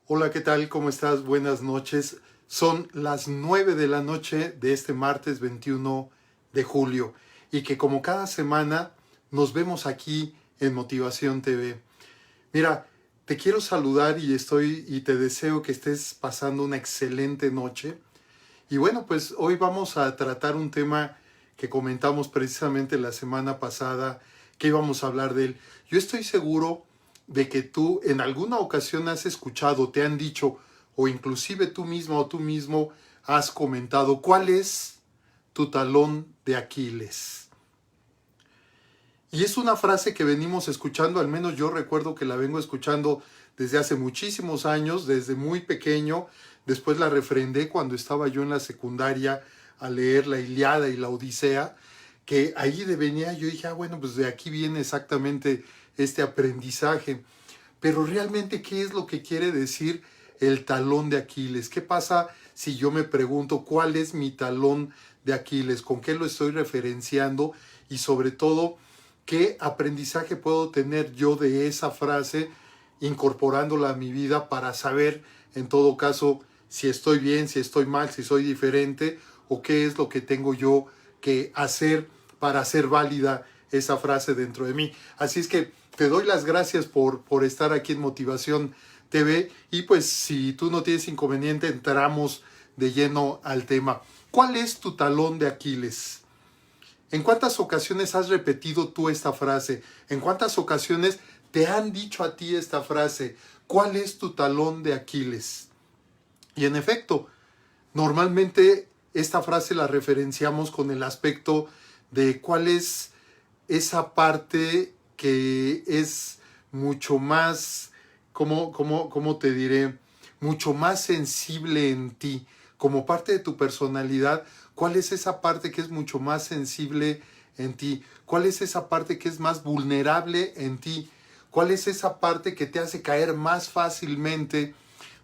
Hola, ¿qué tal? ¿Cómo estás? Buenas noches. Son las 9 de la noche de este martes 21 de julio y que como cada semana nos vemos aquí en Motivación TV. Mira, te quiero saludar y te deseo que estés pasando una excelente noche. Y bueno, pues hoy vamos a tratar un tema que comentamos precisamente la semana pasada, que íbamos a hablar de él. Yo estoy seguro de que tú en alguna ocasión has escuchado, te han dicho, o inclusive tú misma o tú mismo has comentado, ¿cuál es tu talón de Aquiles? Y es una frase que venimos escuchando, al menos yo recuerdo que la vengo escuchando desde hace muchísimos años, desde muy pequeño. Después la refrendé cuando estaba yo en la secundaria a leer la Ilíada y la Odisea, que ahí venía, yo dije, bueno, pues de aquí viene exactamente este aprendizaje. Pero realmente, ¿qué es lo que quiere decir el talón de Aquiles? ¿Qué pasa si yo me pregunto cuál es mi talón de Aquiles? ¿Con qué lo estoy referenciando? Y sobre todo, ¿qué aprendizaje puedo tener yo de esa frase incorporándola a mi vida para saber, en todo caso, si estoy bien, si estoy mal, si soy diferente o qué es lo que tengo yo que hacer para hacer válida esa frase dentro de mí? Así es que te doy las gracias por estar aquí en Motivación TV y pues si tú no tienes inconveniente entramos de lleno al tema. ¿Cuál es tu talón de Aquiles? ¿En cuántas ocasiones has repetido tú esta frase? ¿En cuántas ocasiones te han dicho a ti esta frase? ¿Cuál es tu talón de Aquiles? Y en efecto, normalmente esta frase la referenciamos con el aspecto de cuál es esa parte que es mucho más, ¿cómo te diré? Mucho más sensible en ti, como parte de tu personalidad. ¿Cuál es esa parte que es mucho más sensible en ti? ¿Cuál es esa parte que es más vulnerable en ti? ¿Cuál es esa parte que te hace caer más fácilmente?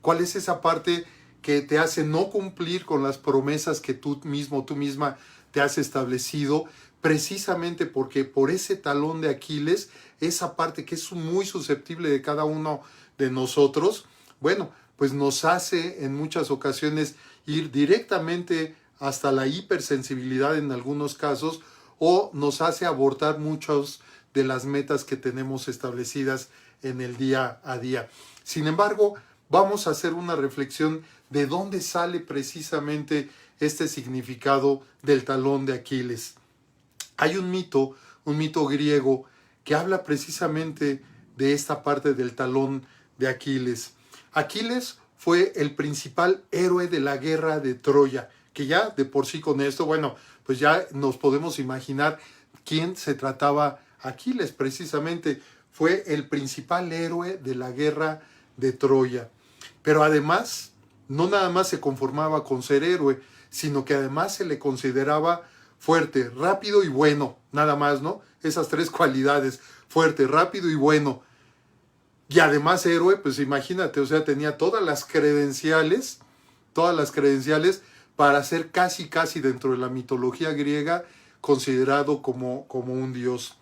¿Cuál es esa parte que te hace no cumplir con las promesas que tú mismo, tú misma te has establecido? Precisamente porque por ese talón de Aquiles, esa parte que es muy susceptible de cada uno de nosotros, bueno, pues nos hace en muchas ocasiones ir directamente hasta la hipersensibilidad en algunos casos, o nos hace abortar muchas de las metas que tenemos establecidas en el día a día. Sin embargo, vamos a hacer una reflexión de dónde sale precisamente este significado del talón de Aquiles. Hay un mito griego que habla precisamente de esta parte del talón de Aquiles. Aquiles fue el principal héroe de la guerra de Troya, que ya de por sí con esto, bueno, pues ya nos podemos imaginar quién se trataba Aquiles. Precisamente fue el principal héroe de la guerra de Troya. Pero además, no nada más se conformaba con ser héroe, sino que además se le consideraba fuerte, rápido y bueno, nada más, ¿no? Esas tres cualidades, fuerte, rápido y bueno. Y además héroe, pues imagínate, o sea, tenía todas las credenciales para ser casi dentro de la mitología griega considerado como un dios.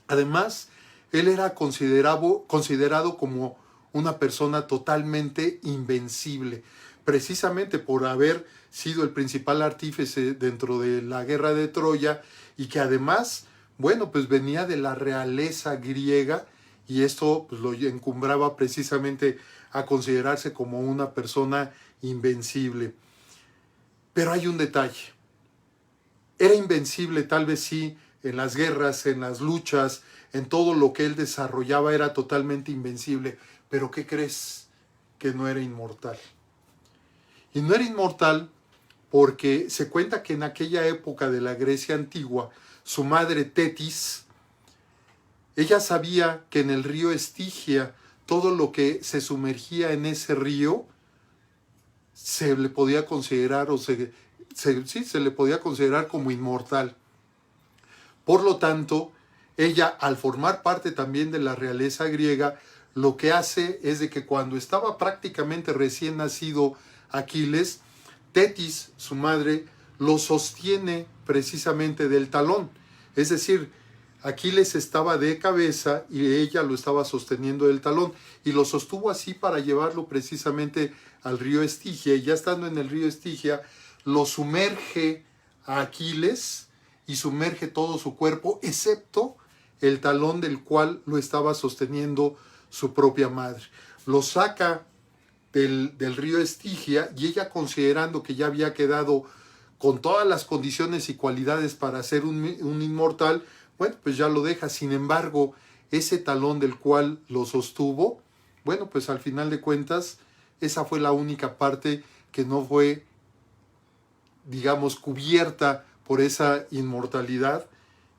Además, él era considerado como una persona totalmente invencible, precisamente por haber sido el principal artífice dentro de la guerra de Troya y que además, bueno, pues venía de la realeza griega y esto pues, lo encumbraba precisamente a considerarse como una persona invencible. Pero hay un detalle. Era invencible tal vez sí en las guerras, en las luchas, en todo lo que él desarrollaba era totalmente invencible. Pero ¿qué crees? Que no era inmortal. Y no era inmortal porque se cuenta que en aquella época de la Grecia antigua, su madre Tetis, ella sabía que en el río Estigia, todo lo que se sumergía en ese río, se le podía considerar se le podía considerar como inmortal. Por lo tanto, ella, al formar parte también de la realeza griega, lo que hace es de que cuando estaba prácticamente recién nacido Aquiles, Tetis, su madre, lo sostiene precisamente del talón. Es decir, Aquiles estaba de cabeza y ella lo estaba sosteniendo del talón y lo sostuvo así para llevarlo precisamente al río Estigia, y ya estando en el río Estigia lo sumerge a Aquiles y sumerge todo su cuerpo excepto el talón del cual lo estaba sosteniendo su propia madre. Lo saca del río Estigia y ella, considerando que ya había quedado con todas las condiciones y cualidades para ser un inmortal, bueno, pues ya lo deja. Sin embargo, ese talón del cual lo sostuvo, bueno, pues al final de cuentas, esa fue la única parte que no fue, digamos, cubierta por esa inmortalidad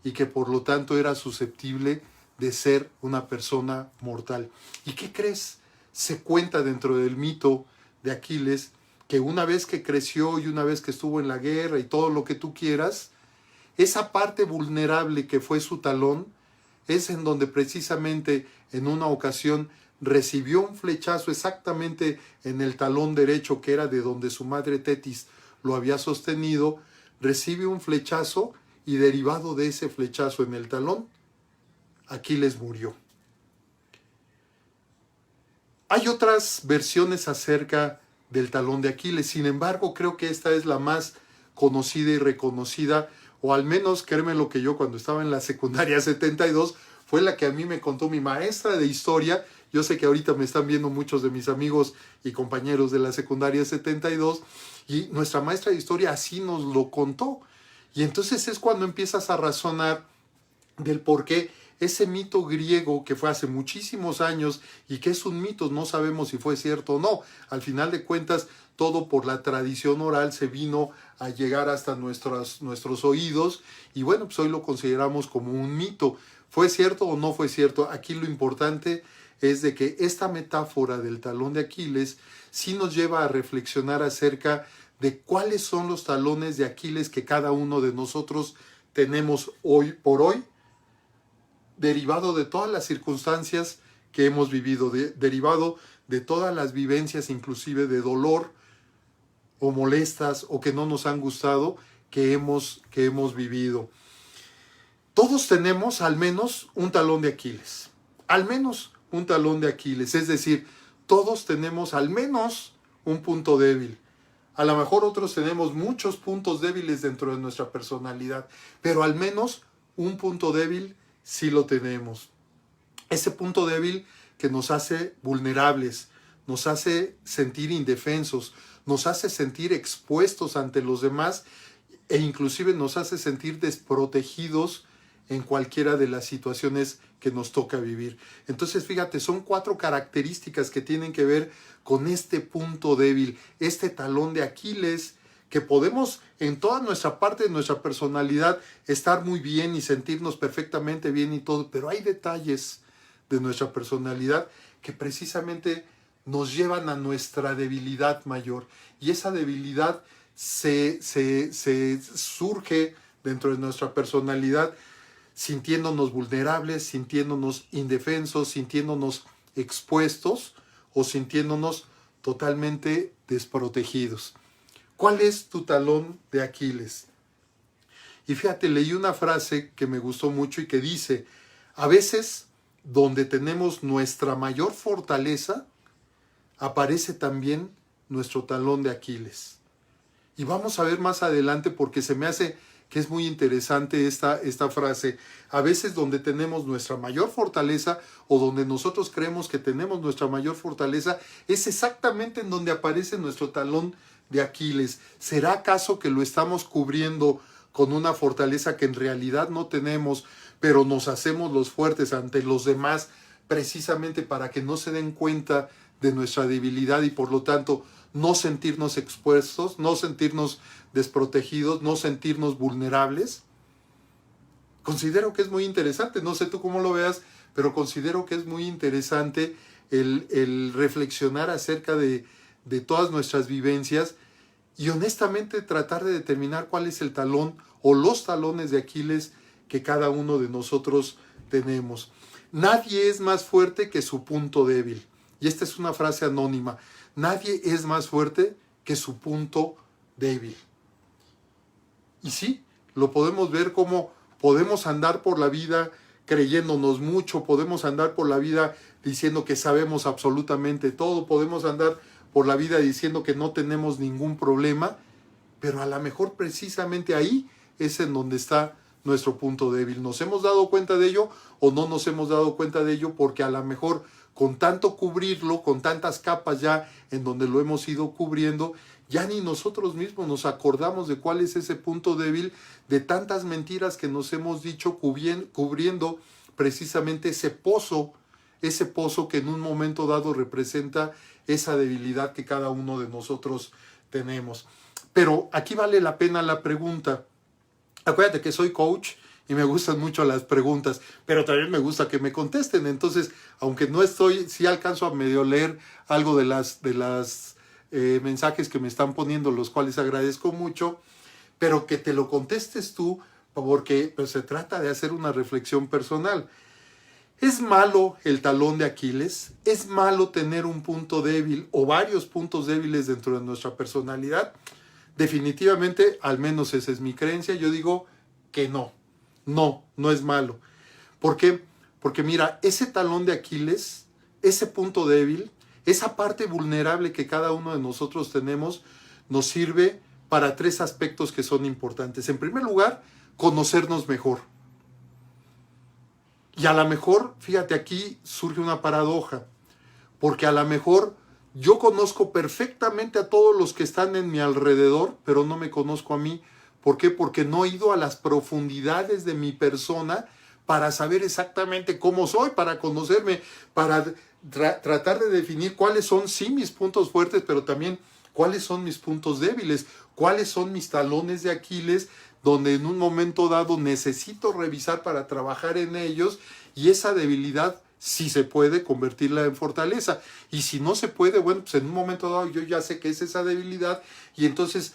y que por lo tanto era susceptible de ser una persona mortal. ¿Y qué crees? Se cuenta dentro del mito de Aquiles que una vez que creció y una vez que estuvo en la guerra y todo lo que tú quieras, esa parte vulnerable que fue su talón es en donde precisamente en una ocasión recibió un flechazo exactamente en el talón derecho, que era de donde su madre Tetis lo había sostenido. Recibe un flechazo y derivado de ese flechazo en el talón, Aquiles murió. Hay otras versiones acerca del talón de Aquiles, sin embargo creo que esta es la más conocida y reconocida, o al menos créeme lo que yo cuando estaba en la secundaria 72 fue la que a mí me contó mi maestra de historia. Yo sé que ahorita me están viendo muchos de mis amigos y compañeros de la secundaria 72 y nuestra maestra de historia así nos lo contó. Y entonces es cuando empiezas a razonar del por qué ese mito griego que fue hace muchísimos años y que es un mito, no sabemos si fue cierto o no. Al final de cuentas, todo por la tradición oral se vino a llegar hasta nuestros oídos y bueno, pues hoy lo consideramos como un mito. ¿Fue cierto o no fue cierto? Aquí lo importante es de que esta metáfora del talón de Aquiles sí nos lleva a reflexionar acerca de cuáles son los talones de Aquiles que cada uno de nosotros tenemos hoy por hoy, derivado de todas las circunstancias que hemos vivido, derivado de todas las vivencias, inclusive de dolor o molestas o que no nos han gustado, que hemos vivido. Todos tenemos al menos un talón de Aquiles, al menos un talón de Aquiles, es decir, todos tenemos al menos un punto débil. A lo mejor otros tenemos muchos puntos débiles dentro de nuestra personalidad, pero al menos un punto débil sí lo tenemos. Ese punto débil que nos hace vulnerables, nos hace sentir indefensos, nos hace sentir expuestos ante los demás e inclusive nos hace sentir desprotegidos en cualquiera de las situaciones que nos toca vivir. Entonces, fíjate, son 4 características que tienen que ver con este punto débil, este talón de Aquiles, que podemos en toda nuestra parte de nuestra personalidad estar muy bien y sentirnos perfectamente bien y todo, pero hay detalles de nuestra personalidad que precisamente nos llevan a nuestra debilidad mayor, y esa debilidad se surge dentro de nuestra personalidad sintiéndonos vulnerables, sintiéndonos indefensos, sintiéndonos expuestos o sintiéndonos totalmente desprotegidos. ¿Cuál es tu talón de Aquiles? Y fíjate, leí una frase que me gustó mucho y que dice: a veces donde tenemos nuestra mayor fortaleza, aparece también nuestro talón de Aquiles. Y vamos a ver más adelante porque se me hace que es muy interesante esta frase. A veces donde tenemos nuestra mayor fortaleza o donde nosotros creemos que tenemos nuestra mayor fortaleza, es exactamente en donde aparece nuestro talón de Aquiles. ¿Será acaso que lo estamos cubriendo con una fortaleza que en realidad no tenemos, pero nos hacemos los fuertes ante los demás precisamente para que no se den cuenta de nuestra debilidad y por lo tanto no sentirnos expuestos, no sentirnos desprotegidos, no sentirnos vulnerables? Considero que es muy interesante, no sé tú cómo lo veas, pero considero que es muy interesante el reflexionar acerca de todas nuestras vivencias y honestamente tratar de determinar cuál es el talón o los talones de Aquiles que cada uno de nosotros tenemos. Nadie es más fuerte que su punto débil. Y esta es una frase anónima. Nadie es más fuerte que su punto débil. Y sí, lo podemos ver como Podemos andar por la vida creyéndonos mucho, podemos andar por la vida diciendo que sabemos absolutamente todo, podemos andar por la vida diciendo que no tenemos ningún problema, pero a lo mejor precisamente ahí es en donde está nuestro punto débil. ¿Nos hemos dado cuenta de ello o no nos hemos dado cuenta de ello? Porque a lo mejor con tanto cubrirlo, con tantas capas ya en donde lo hemos ido cubriendo, ya ni nosotros mismos nos acordamos de cuál es ese punto débil, de tantas mentiras que nos hemos dicho cubriendo precisamente ese pozo que en un momento dado representa esa debilidad que cada uno de nosotros tenemos. Pero aquí vale la pena la pregunta. Acuérdate que soy coach y me gustan mucho las preguntas, pero también me gusta que me contesten. Entonces, aunque no estoy, sí alcanzo a medio leer algo de las mensajes que me están poniendo, los cuales agradezco mucho, pero que te lo contestes tú, porque pues, se trata de hacer una reflexión personal. ¿Es malo el talón de Aquiles? ¿Es malo tener un punto débil o varios puntos débiles dentro de nuestra personalidad? Definitivamente, al menos esa es mi creencia, yo digo que no. No es malo. ¿Por qué? Porque mira, ese talón de Aquiles, ese punto débil, esa parte vulnerable que cada uno de nosotros tenemos, nos sirve para tres aspectos que son importantes. En primer lugar, conocernos mejor. Y a lo mejor, fíjate, aquí surge una paradoja, porque a lo mejor yo conozco perfectamente a todos los que están en mi alrededor, pero no me conozco a mí. ¿Por qué? Porque no he ido a las profundidades de mi persona para saber exactamente cómo soy, para conocerme, para tratar de definir cuáles son, sí, mis puntos fuertes, pero también cuáles son mis puntos débiles, cuáles son mis talones de Aquiles, donde en un momento dado necesito revisar para trabajar en ellos, y esa debilidad, si se puede, convertirla en fortaleza. Y si no se puede, bueno, pues en un momento dado yo ya sé que es esa debilidad, y entonces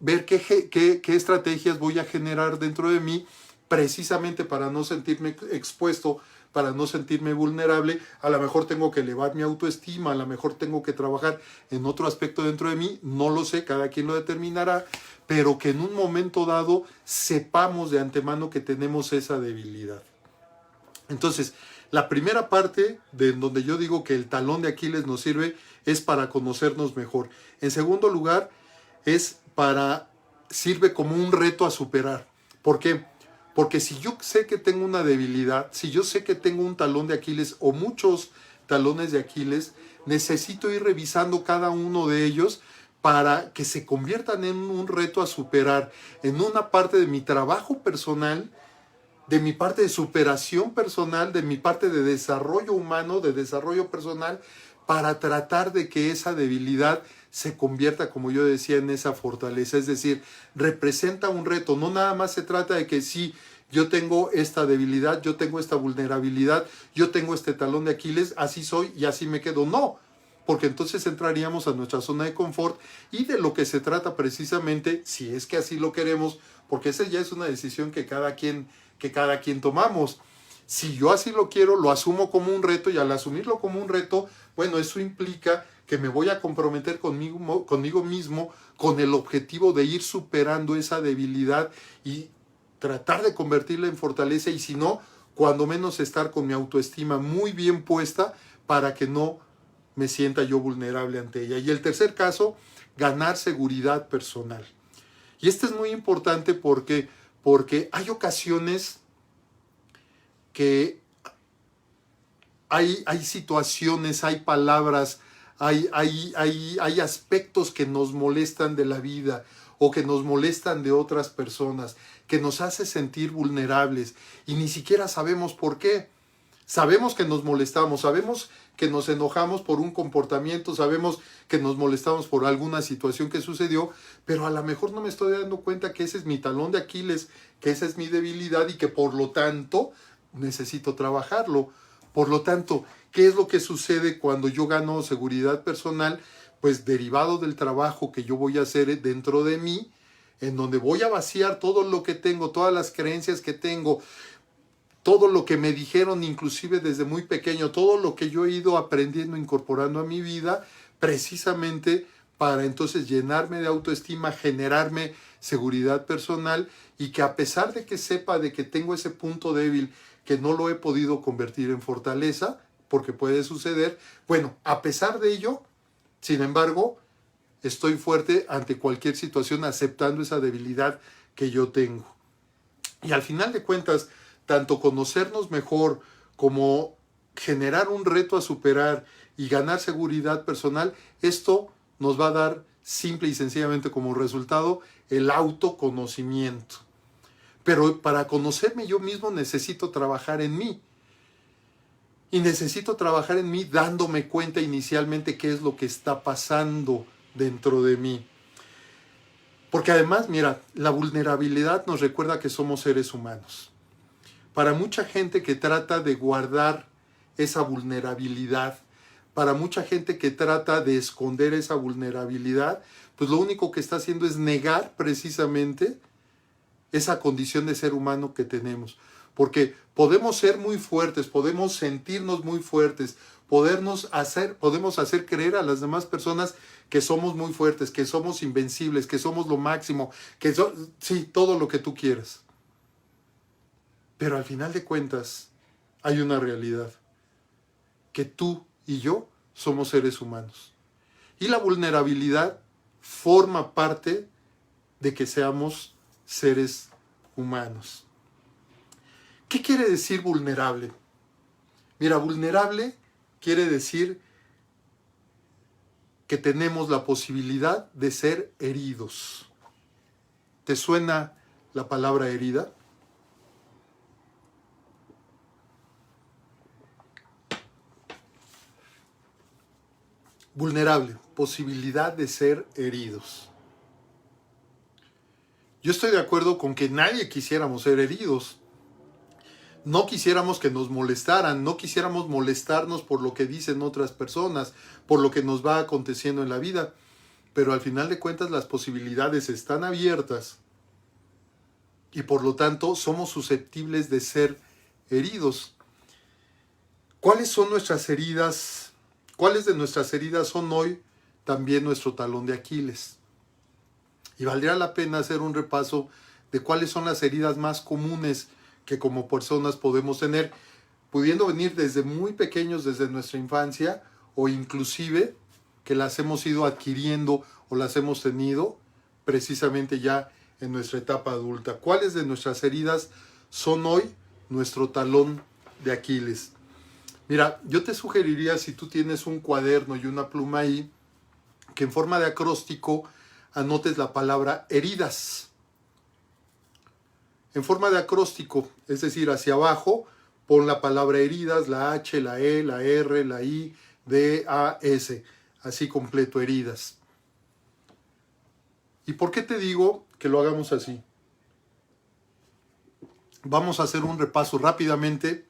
ver qué estrategias voy a generar dentro de mí, precisamente para no sentirme expuesto, para no sentirme vulnerable. A lo mejor tengo que elevar mi autoestima, a lo mejor tengo que trabajar en otro aspecto dentro de mí, no lo sé, cada quien lo determinará, pero que en un momento dado sepamos de antemano que tenemos esa debilidad. Entonces, la primera parte de donde yo digo que el talón de Aquiles nos sirve es para conocernos mejor. En segundo lugar, sirve como un reto a superar. ¿Por qué? Porque si yo sé que tengo una debilidad, si yo sé que tengo un talón de Aquiles o muchos talones de Aquiles, necesito ir revisando cada uno de ellos para que se conviertan en un reto a superar, en una parte de mi trabajo personal, de mi parte de superación personal, de mi parte de desarrollo humano, de desarrollo personal, para tratar de que esa debilidad se convierta, como yo decía, en esa fortaleza. Es decir, representa un reto. No nada más se trata de que sí, yo tengo esta debilidad, yo tengo esta vulnerabilidad, yo tengo este talón de Aquiles, así soy y así me quedo. No, porque entonces entraríamos a nuestra zona de confort, y de lo que se trata precisamente, si es que así lo queremos, porque esa ya es una decisión que cada quien tomamos. Si yo así lo quiero, lo asumo como un reto, y al asumirlo como un reto, bueno, eso implica que me voy a comprometer conmigo mismo con el objetivo de ir superando esa debilidad y tratar de convertirla en fortaleza, y si no, cuando menos estar con mi autoestima muy bien puesta para que no me sienta yo vulnerable ante ella. Y el tercer caso, ganar seguridad personal. Y este es muy importante porque hay ocasiones que hay situaciones, hay palabras, hay aspectos que nos molestan de la vida o que nos molestan de otras personas, que nos hace sentir vulnerables y ni siquiera sabemos por qué. Sabemos que nos molestamos, sabemos que nos enojamos por un comportamiento, sabemos que nos molestamos por alguna situación que sucedió, pero a lo mejor no me estoy dando cuenta que ese es mi talón de Aquiles, que esa es mi debilidad y que por lo tanto necesito trabajarlo. Por lo tanto, ¿qué es lo que sucede cuando yo gano seguridad personal? Pues derivado del trabajo que yo voy a hacer dentro de mí, en donde voy a vaciar todo lo que tengo, todas las creencias que tengo, todo lo que me dijeron inclusive desde muy pequeño, todo lo que yo he ido aprendiendo, incorporando a mi vida, precisamente para entonces llenarme de autoestima, generarme seguridad personal y que a pesar de que sepa de que tengo ese punto débil que no lo he podido convertir en fortaleza, porque puede suceder, bueno, a pesar de ello, sin embargo, estoy fuerte ante cualquier situación aceptando esa debilidad que yo tengo. Y al final de cuentas, tanto conocernos mejor como generar un reto a superar y ganar seguridad personal, esto nos va a dar simple y sencillamente como resultado el autoconocimiento. Pero para conocerme yo mismo necesito trabajar en mí. Y necesito trabajar en mí dándome cuenta inicialmente qué es lo que está pasando dentro de mí. Porque además, mira, la vulnerabilidad nos recuerda que somos seres humanos. Para mucha gente que trata de guardar esa vulnerabilidad, para mucha gente que trata de esconder esa vulnerabilidad, pues lo único que está haciendo es negar precisamente esa condición de ser humano que tenemos. Porque podemos ser muy fuertes, podemos sentirnos muy fuertes, podemos hacer creer a las demás personas que somos muy fuertes, que somos invencibles, que somos lo máximo, sí, todo lo que tú quieras. Pero al final de cuentas hay una realidad, que tú y yo somos seres humanos. Y la vulnerabilidad forma parte de que seamos seres humanos. ¿Qué quiere decir vulnerable? Mira, vulnerable quiere decir que tenemos la posibilidad de ser heridos. ¿Te suena la palabra herida? Vulnerable, posibilidad de ser heridos. Yo estoy de acuerdo con que nadie quisiéramos ser heridos. No quisiéramos que nos molestaran, no quisiéramos molestarnos por lo que dicen otras personas, por lo que nos va aconteciendo en la vida. Pero al final de cuentas las posibilidades están abiertas y por lo tanto somos susceptibles de ser heridos. ¿Cuáles son nuestras heridas? ¿Cuáles de nuestras heridas son hoy también nuestro talón de Aquiles? Y valdría la pena hacer un repaso de cuáles son las heridas más comunes que como personas podemos tener, pudiendo venir desde muy pequeños, desde nuestra infancia, o inclusive que las hemos ido adquiriendo o las hemos tenido precisamente ya en nuestra etapa adulta. ¿Cuáles de nuestras heridas son hoy nuestro talón de Aquiles? Mira, yo te sugeriría, si tú tienes un cuaderno y una pluma ahí, que en forma de acróstico anotes la palabra heridas. En forma de acróstico, es decir, hacia abajo, pon la palabra heridas, la H, la E, la R, la I, D, A, S, así completo, heridas. ¿Y por qué te digo que lo hagamos así? Vamos a hacer un repaso rápidamente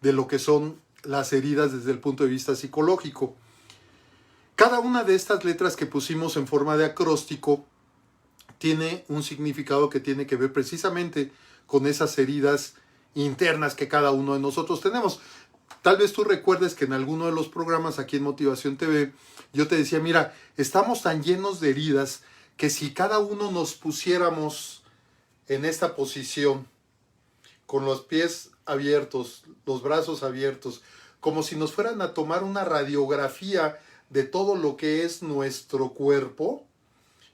de lo que son las heridas desde el punto de vista psicológico. Cada una de estas letras que pusimos en forma de acróstico tiene un significado que tiene que ver precisamente con esas heridas internas que cada uno de nosotros tenemos. Tal vez tú recuerdes que en alguno de los programas aquí en Motivación TV yo te decía, mira, estamos tan llenos de heridas que si cada uno nos pusiéramos en esta posición, con los pies abiertos, los brazos abiertos, como si nos fueran a tomar una radiografía de todo lo que es nuestro cuerpo,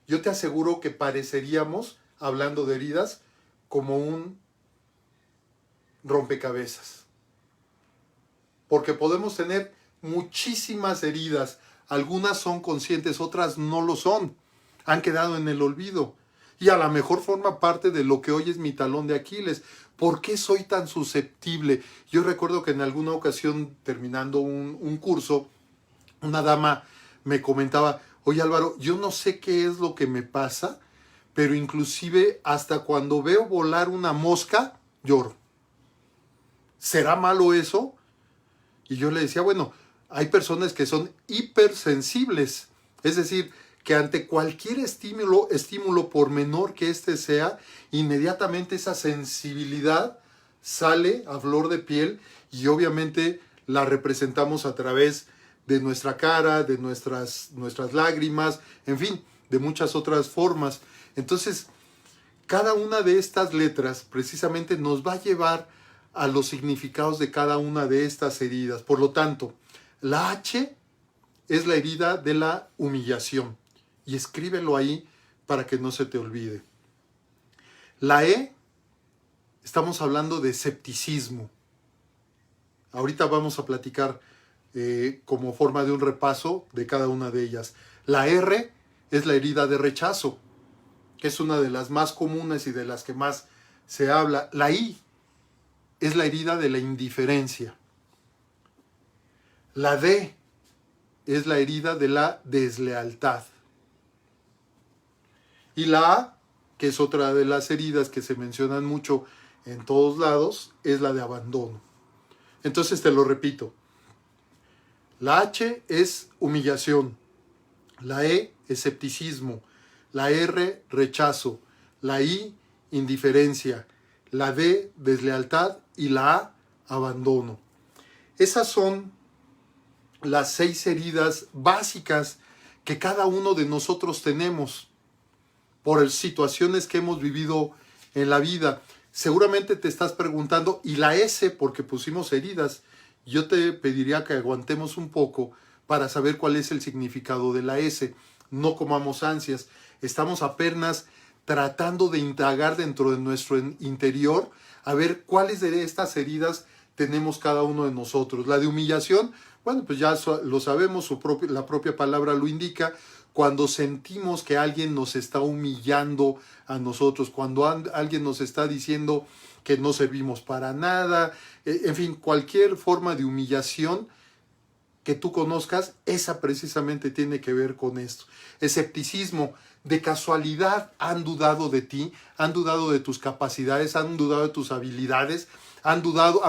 yo te aseguro que pareceríamos, hablando de heridas, como un rompecabezas. Porque podemos tener muchísimas heridas, algunas son conscientes, otras no lo son, han quedado en el olvido. Y a lo mejor forma parte de lo que hoy es mi talón de Aquiles. ¿Por qué soy tan susceptible? Yo recuerdo que en alguna ocasión, terminando un curso, una dama me comentaba, oye Álvaro, yo no sé qué es lo que me pasa, pero inclusive hasta cuando veo volar una mosca, lloro. ¿Será malo eso? Y yo le decía, bueno, hay personas que son hipersensibles, es decir, que ante cualquier estímulo por menor que éste sea, inmediatamente esa sensibilidad sale a flor de piel y obviamente la representamos a través de nuestra cara, de nuestras lágrimas, en fin, de muchas otras formas. Entonces, Cada una de estas letras precisamente nos va a llevar a los significados de cada una de estas heridas. Por lo tanto, la H es la herida de la humillación. Y escríbelo ahí para que no se te olvide. La E, estamos hablando de escepticismo. Ahorita vamos a platicar como forma de un repaso de cada una de ellas. La R es la herida de rechazo, que es una de las más comunes y de las que más se habla. La I es la herida de la indiferencia. La D es la herida de la deslealtad. Y la A, que es otra de las heridas que se mencionan mucho en todos lados, es la de abandono. Entonces te lo repito. La H es humillación. La E, escepticismo. La R, rechazo. La I, indiferencia. La D, deslealtad. Y la A, abandono. Esas son las 6 heridas básicas que cada uno de nosotros tenemos por situaciones que hemos vivido en la vida. Seguramente te estás preguntando, ¿y la S? Porque pusimos heridas. Yo te pediría que aguantemos un poco para saber cuál es el significado de la S. No comamos ansias. Estamos apenas tratando de indagar dentro de nuestro interior a ver cuáles de estas heridas tenemos cada uno de nosotros. La de humillación, bueno, pues ya lo sabemos, la propia palabra lo indica. Cuando sentimos que alguien nos está humillando a nosotros, cuando alguien nos está diciendo que no servimos para nada, en fin, cualquier forma de humillación que tú conozcas, esa precisamente tiene que ver con esto. Escepticismo, de casualidad han dudado de ti, han dudado de tus capacidades, han dudado de tus habilidades, han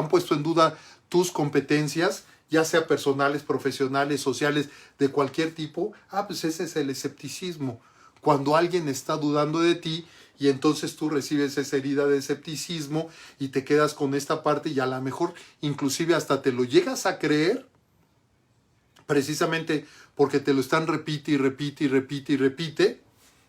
puesto en duda tus competencias, ya sea personales, profesionales, sociales, de cualquier tipo. Pues ese es el escepticismo. Cuando alguien está dudando de ti y entonces tú recibes esa herida de escepticismo y te quedas con esta parte y a lo mejor inclusive hasta te lo llegas a creer, precisamente porque te lo están repite y repite y repite y repite.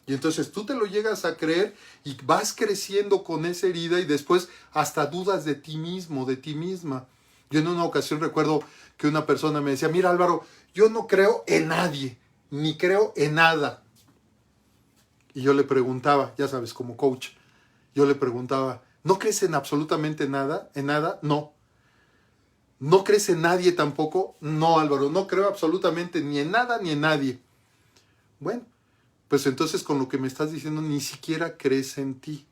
Y entonces tú te lo llegas a creer y vas creciendo con esa herida y después hasta dudas de ti mismo, de ti misma. Yo en una ocasión recuerdo que una persona me decía, mira Álvaro, yo no creo en nadie, ni creo en nada. Y yo le preguntaba, ya sabes, como coach, yo le preguntaba, ¿no crees en absolutamente nada? ¿En nada? No. ¿No crees en nadie tampoco? No, Álvaro, no creo absolutamente ni en nada ni en nadie. Bueno, pues entonces con lo que me estás diciendo ni siquiera crees en ti.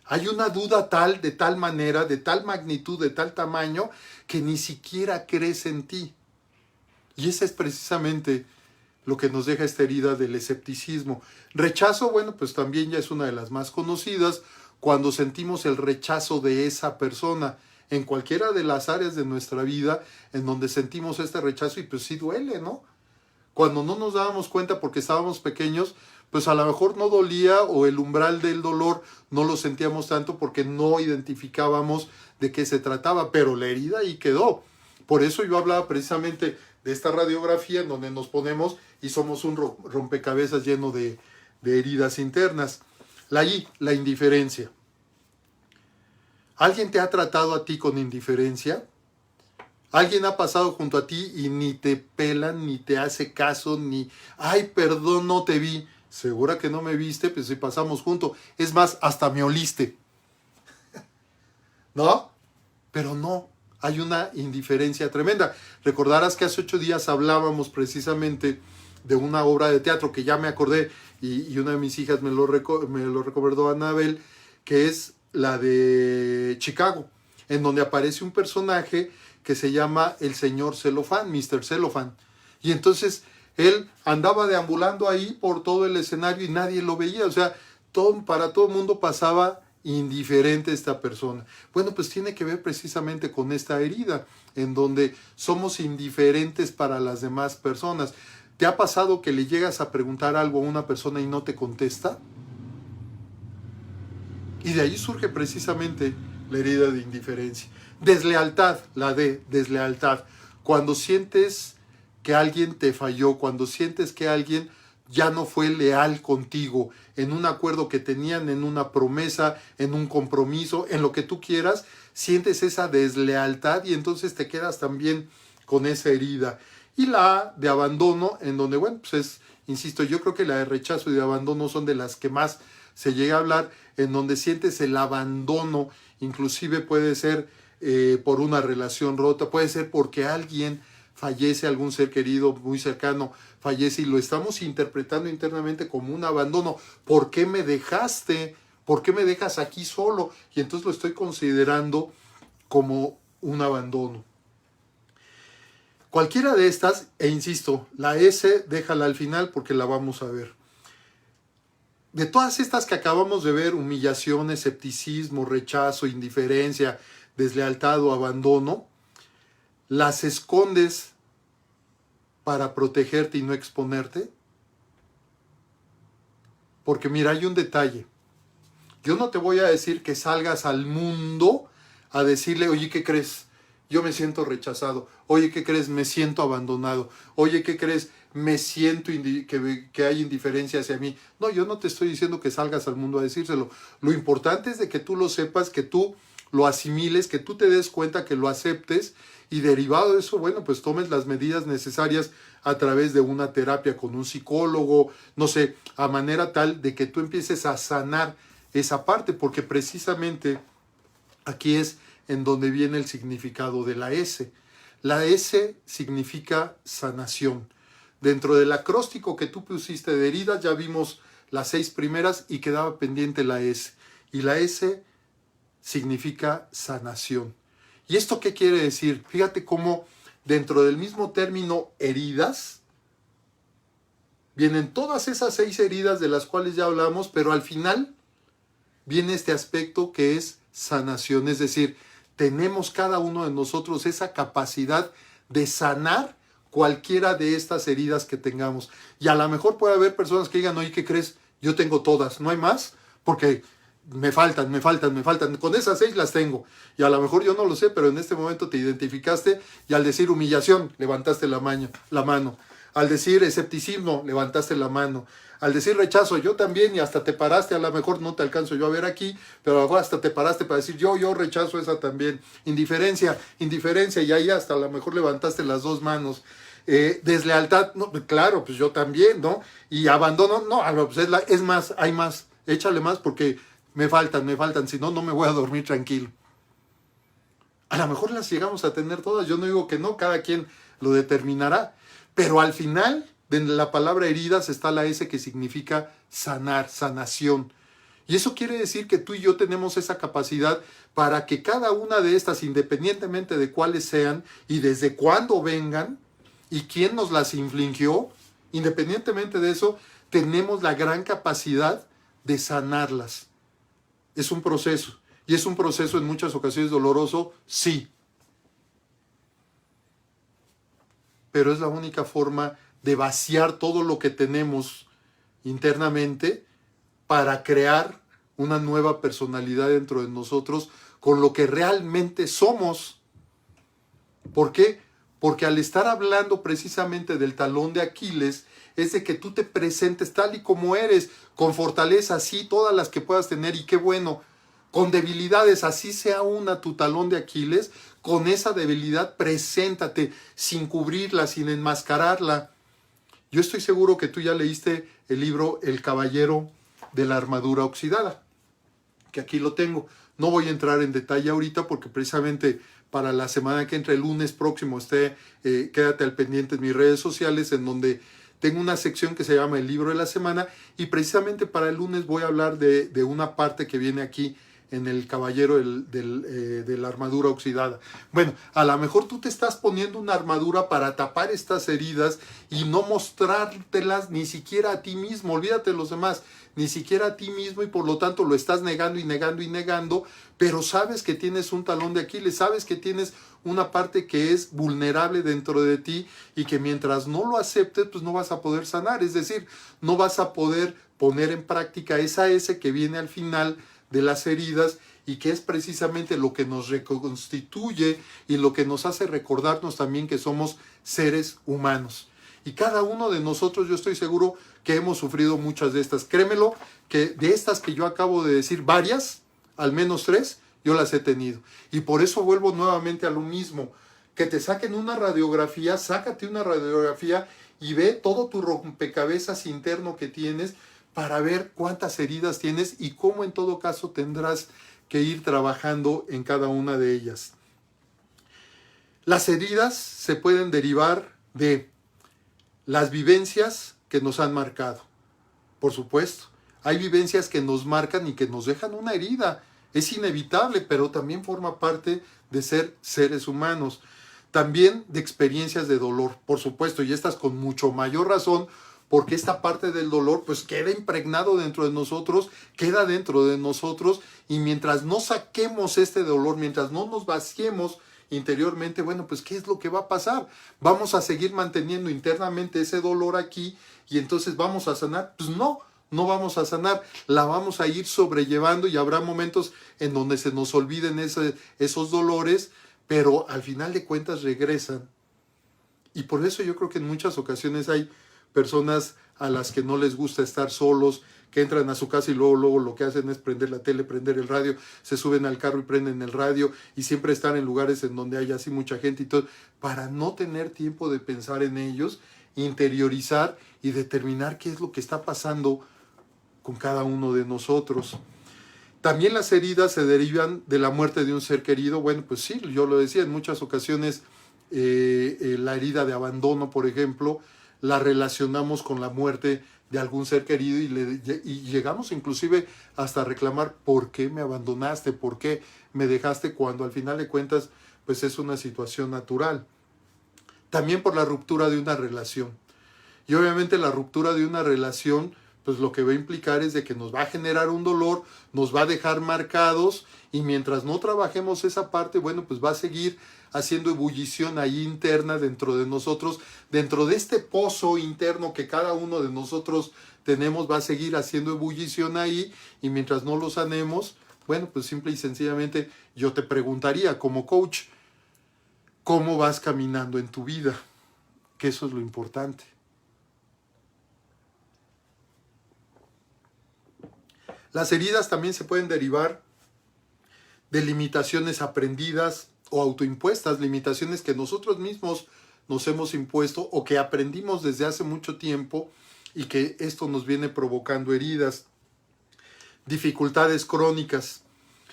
Hay una duda tal, de tal manera, de tal magnitud, de tal tamaño, que ni siquiera crees en ti. Y esa es precisamente lo que nos deja esta herida del escepticismo. Rechazo, bueno, pues también ya es una de las más conocidas, cuando sentimos el rechazo de esa persona, en cualquiera de las áreas de nuestra vida, en donde sentimos este rechazo y pues sí duele, ¿no? Cuando no nos dábamos cuenta porque estábamos pequeños, pues a lo mejor no dolía o el umbral del dolor no lo sentíamos tanto porque no identificábamos de qué se trataba, pero la herida ahí quedó. Por eso yo hablaba precisamente de esta radiografía en donde nos ponemos y somos un rompecabezas lleno de heridas internas. La I, la indiferencia. ¿Alguien te ha tratado a ti con indiferencia? ¿Alguien ha pasado junto a ti y ni te pelan, ni te hace caso, ni, ay, perdón, no te vi? ¿Segura que no me viste? Pues si pasamos juntos. Es más, hasta me oliste. ¿No? Pero no, hay una indiferencia tremenda. Recordarás que hace 8 días hablábamos precisamente de una obra de teatro que ya me acordé y una de mis hijas me lo recomendó, Anabel, que es la de Chicago, en donde aparece un personaje que se llama el señor Celofán, Mr. Celofán. Y entonces él andaba deambulando ahí por todo el escenario y nadie lo veía. O sea, para todo el mundo pasaba indiferente esta persona. Bueno, pues tiene que ver precisamente con esta herida, en donde somos indiferentes para las demás personas. ¿Te ha pasado que le llegas a preguntar algo a una persona y no te contesta? Y de ahí surge precisamente la herida de indiferencia. Deslealtad, la D, deslealtad. Cuando sientes que alguien te falló, cuando sientes que alguien ya no fue leal contigo en un acuerdo que tenían, en una promesa, en un compromiso, en lo que tú quieras, sientes esa deslealtad y entonces te quedas también con esa herida. Y la A de abandono, en donde, bueno, pues es, insisto, yo creo que la de rechazo y de abandono son de las que más se llega a hablar, en donde sientes el abandono, inclusive puede ser por una relación rota, puede ser porque alguien fallece, algún ser querido muy cercano fallece y lo estamos interpretando internamente como un abandono. ¿Por qué me dejaste? ¿Por qué me dejas aquí solo? Y entonces lo estoy considerando como un abandono. Cualquiera de estas, e insisto, la S déjala al final porque la vamos a ver. De todas estas que acabamos de ver, humillación, escepticismo, rechazo, indiferencia, deslealtad o abandono, las escondes para protegerte y no exponerte. Porque mira, hay un detalle. Yo no te voy a decir que salgas al mundo a decirle, oye, ¿qué crees? Yo me siento rechazado. Oye, ¿qué crees? Me siento abandonado. Oye, ¿qué crees? Me siento que hay indiferencia hacia mí. No, yo no te estoy diciendo que salgas al mundo a decírselo. Lo importante es de que tú lo sepas, que tú lo asimiles, que tú te des cuenta, que lo aceptes y derivado de eso, bueno, pues tomes las medidas necesarias a través de una terapia con un psicólogo, no sé, a manera tal de que tú empieces a sanar esa parte, porque precisamente aquí es en donde viene el significado de la S. La S significa sanación. Dentro del acróstico que tú pusiste de heridas ya vimos las 6 primeras y quedaba pendiente la S. Y la S significa sanación. ¿Y esto qué quiere decir? Fíjate cómo dentro del mismo término heridas vienen todas esas 6 heridas de las cuales ya hablamos, pero al final viene este aspecto que es sanación. Es decir, tenemos cada uno de nosotros esa capacidad de sanar cualquiera de estas heridas que tengamos. Y a lo mejor puede haber personas que digan, oye, ¿qué crees? Yo tengo todas, ¿no hay más? Porque me faltan. Con esas 6 las tengo. Y a lo mejor yo no lo sé, pero en este momento te identificaste y al decir humillación, levantaste la mano. Al decir escepticismo, levantaste la mano. Al decir rechazo, yo también, y hasta te paraste, a lo mejor no te alcanzo yo a ver aquí, pero a lo mejor hasta te paraste para decir yo rechazo esa también. Indiferencia, y ahí hasta a lo mejor levantaste las 2 manos. Deslealtad, no, claro, pues yo también, ¿no? Y abandono, no, pues es más, hay más, échale más porque me faltan, si no, no me voy a dormir tranquilo. A lo mejor las llegamos a tener todas, yo no digo que no, cada quien lo determinará, pero al final de la palabra heridas está la S que significa sanar, sanación. Y eso quiere decir que tú y yo tenemos esa capacidad para que cada una de estas, independientemente de cuáles sean y desde cuándo vengan y quién nos las infligió, independientemente de eso, tenemos la gran capacidad de sanarlas. Es un proceso. Y es un proceso en muchas ocasiones doloroso, sí. Pero es la única forma de vaciar todo lo que tenemos internamente para crear una nueva personalidad dentro de nosotros con lo que realmente somos. ¿Por qué? Porque al estar hablando precisamente del talón de Aquiles, es de que tú te presentes tal y como eres, con fortaleza, sí, todas las que puedas tener, y qué bueno, con debilidades, así sea una tu talón de Aquiles, con esa debilidad preséntate, sin cubrirla, sin enmascararla. Yo estoy seguro que tú ya leíste el libro El Caballero de la Armadura Oxidada, que aquí lo tengo. No voy a entrar en detalle ahorita porque precisamente para la semana que entra, el lunes próximo, quédate al pendiente en mis redes sociales, en donde tengo una sección que se llama el libro de la semana, y precisamente para el lunes voy a hablar de una parte que viene aquí en el Caballero de la Armadura Oxidada. Bueno, a lo mejor tú te estás poniendo una armadura para tapar estas heridas y no mostrártelas ni siquiera a ti mismo, olvídate de los demás, ni siquiera a ti mismo, y por lo tanto lo estás negando y negando y negando, pero sabes que tienes un talón de Aquiles, sabes que tienes una parte que es vulnerable dentro de ti y que mientras no lo aceptes, pues no vas a poder sanar, es decir, no vas a poder poner en práctica esa S que viene al final de las heridas y que es precisamente lo que nos reconstituye y lo que nos hace recordarnos también que somos seres humanos. Y cada uno de nosotros, yo estoy seguro que hemos sufrido muchas de estas. Créemelo, que de estas que yo acabo de decir, varias, al menos 3, yo las he tenido. Y por eso vuelvo nuevamente a lo mismo. Que te saquen una radiografía, sácate una radiografía y ve todo tu rompecabezas interno que tienes para ver cuántas heridas tienes y cómo en todo caso tendrás que ir trabajando en cada una de ellas. Las heridas se pueden derivar de las vivencias que nos han marcado. Por supuesto, hay vivencias que nos marcan y que nos dejan una herida. Es inevitable, pero también forma parte de ser seres humanos. También de experiencias de dolor, por supuesto, y estas con mucho mayor razón, porque esta parte del dolor pues queda impregnado dentro de nosotros, queda dentro de nosotros, y mientras no saquemos este dolor, mientras no nos vaciemos interiormente, bueno, pues ¿qué es lo que va a pasar? Vamos a seguir manteniendo internamente ese dolor aquí, y entonces ¿vamos a sanar? Pues no vamos a sanar, la vamos a ir sobrellevando, y habrá momentos en donde se nos olviden esos dolores, pero al final de cuentas regresan. Y por eso yo creo que en muchas ocasiones hay personas a las que no les gusta estar solos, que entran a su casa y luego lo que hacen es prender la tele, prender el radio, se suben al carro y prenden el radio, y siempre están en lugares en donde hay así mucha gente y todo, para no tener tiempo de pensar en ellos, interiorizar y determinar qué es lo que está pasando con cada uno de nosotros. También las heridas se derivan de la muerte de un ser querido. Bueno, pues sí, yo lo decía, en muchas ocasiones la herida de abandono, por ejemplo, la relacionamos con la muerte de algún ser querido, y llegamos inclusive hasta reclamar ¿por qué me abandonaste? ¿Por qué me dejaste? Cuando al final de cuentas pues es una situación natural. También por la ruptura de una relación. Y obviamente la ruptura de una relación pues lo que va a implicar es de que nos va a generar un dolor, nos va a dejar marcados, y mientras no trabajemos esa parte, bueno, pues va a seguir haciendo ebullición ahí interna dentro de nosotros, dentro de este pozo interno que cada uno de nosotros tenemos, va a seguir haciendo ebullición ahí, y mientras no lo sanemos, bueno, pues simple y sencillamente yo te preguntaría como coach, ¿cómo vas caminando en tu vida? Que eso es lo importante. Las heridas también se pueden derivar de limitaciones aprendidas o autoimpuestas, limitaciones que nosotros mismos nos hemos impuesto o que aprendimos desde hace mucho tiempo, y que esto nos viene provocando heridas, dificultades crónicas,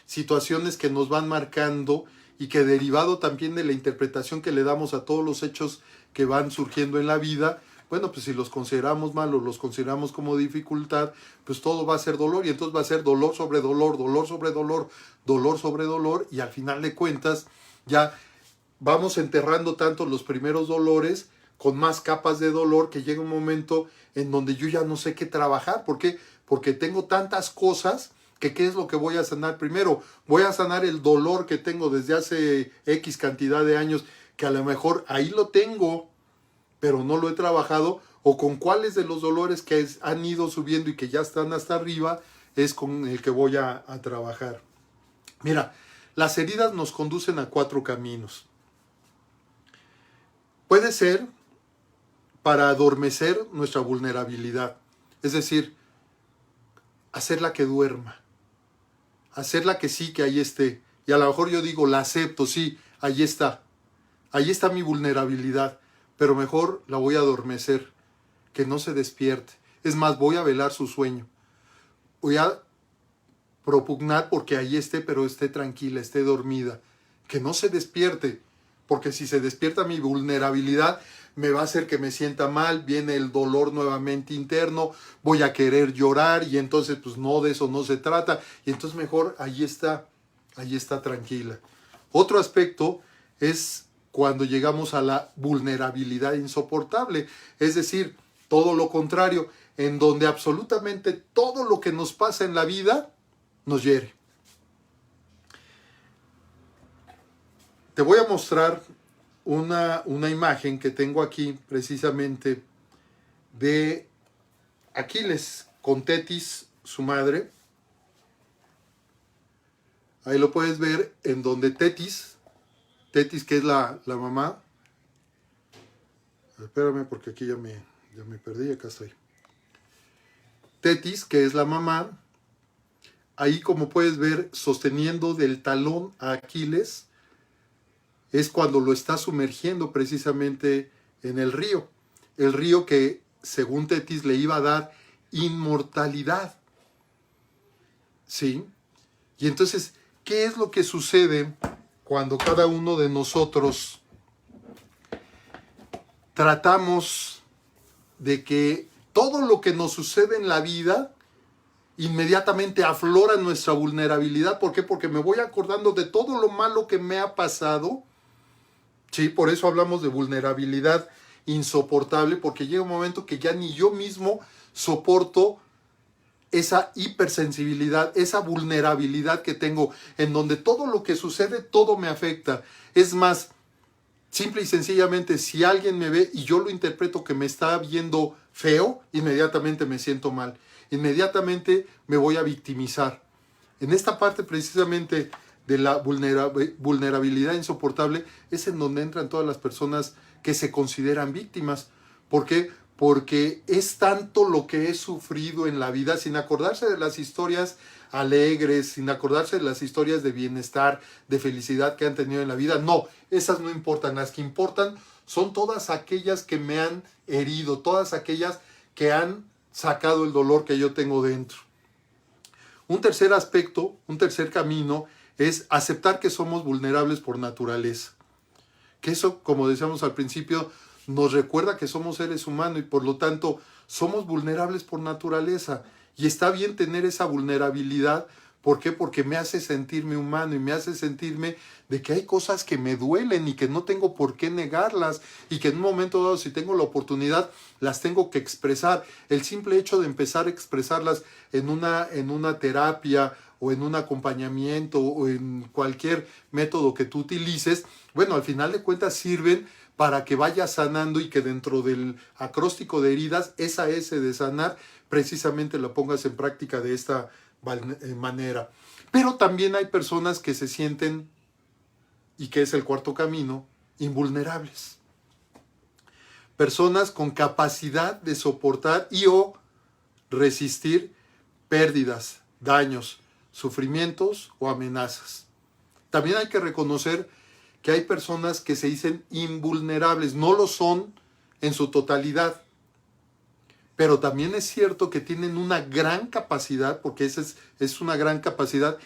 situaciones que nos van marcando y que, derivado también de la interpretación que le damos a todos los hechos que van surgiendo en la vida, bueno, pues si los consideramos malos, los consideramos como dificultad, pues todo va a ser dolor, y entonces va a ser dolor sobre dolor, dolor sobre dolor, dolor sobre dolor, y al final de cuentas ya vamos enterrando tanto los primeros dolores con más capas de dolor, que llega un momento en donde yo ya no sé qué trabajar. ¿Por qué? Porque tengo tantas cosas que ¿qué es lo que voy a sanar primero? Voy a sanar el dolor que tengo desde hace X cantidad de años, que a lo mejor ahí lo tengo, pero no lo he trabajado, o con cuáles de los dolores que han ido subiendo y que ya están hasta arriba es con el que voy a trabajar. Mira, las heridas nos conducen a 4 caminos. Puede ser para adormecer nuestra vulnerabilidad, es decir, hacerla que duerma, hacerla que sí, que ahí esté, y a lo mejor yo digo, la acepto, sí, ahí está mi vulnerabilidad, pero mejor la voy a adormecer, que no se despierte. Es más, voy a velar su sueño. Voy a propugnar porque ahí esté, pero esté tranquila, esté dormida. Que no se despierte, porque si se despierta mi vulnerabilidad, me va a hacer que me sienta mal, viene el dolor nuevamente interno, voy a querer llorar, y entonces pues no, de eso no se trata, y entonces mejor ahí está tranquila. Otro aspecto es cuando llegamos a la vulnerabilidad insoportable, es decir, todo lo contrario, en donde absolutamente todo lo que nos pasa en la vida nos hiere. Te voy a mostrar una imagen que tengo aquí precisamente de Aquiles con Tetis, su madre. Ahí lo puedes ver, en donde Tetis, que es la mamá, a Espérame porque aquí ya me perdí, acá estoy. Tetis, que es la mamá, ahí como puedes ver, sosteniendo del talón a Aquiles, es cuando lo está sumergiendo precisamente en el río. El río que, según Tetis, le iba a dar inmortalidad. ¿Sí? Y entonces, ¿qué es lo que sucede cuando cada uno de nosotros tratamos de que todo lo que nos sucede en la vida inmediatamente aflora nuestra vulnerabilidad? ¿Por qué? Porque me voy acordando de todo lo malo que me ha pasado. Sí, por eso hablamos de vulnerabilidad insoportable, porque llega un momento que ya ni yo mismo soporto esa hipersensibilidad, esa vulnerabilidad que tengo, en donde todo lo que sucede, todo me afecta. Es más, simple y sencillamente, si alguien me ve y yo lo interpreto que me está viendo feo, inmediatamente me siento mal. Inmediatamente me voy a victimizar. En esta parte precisamente de la vulnerabilidad insoportable es en donde entran todas las personas que se consideran víctimas. ¿Por qué? Porque es tanto lo que he sufrido en la vida, sin acordarse de las historias alegres, sin acordarse de las historias de bienestar, de felicidad que han tenido en la vida. No, esas no importan. Las que importan son todas aquellas que me han herido, todas aquellas que han sacado el dolor que yo tengo dentro. Un tercer aspecto, un tercer camino, es aceptar que somos vulnerables por naturaleza. Que eso, como decíamos al principio, nos recuerda que somos seres humanos y por lo tanto somos vulnerables por naturaleza. Y está bien tener esa vulnerabilidad. ¿Por qué? Porque me hace sentirme humano y me hace sentirme de que hay cosas que me duelen y que no tengo por qué negarlas y que en un momento dado, si tengo la oportunidad, las tengo que expresar. El simple hecho de empezar a expresarlas en una terapia o en un acompañamiento o en cualquier método que tú utilices, bueno, al final de cuentas sirven para que vaya sanando y que dentro del acróstico de heridas, esa S de sanar, precisamente la pongas en práctica de esta manera. Pero también hay personas que se sienten, y que es el cuarto camino, invulnerables. Personas con capacidad de soportar y o resistir pérdidas, daños, sufrimientos o amenazas. También hay que reconocer que hay personas que se dicen invulnerables, no lo son en su totalidad, pero también es cierto que tienen una gran capacidad, porque esa es una gran capacidad,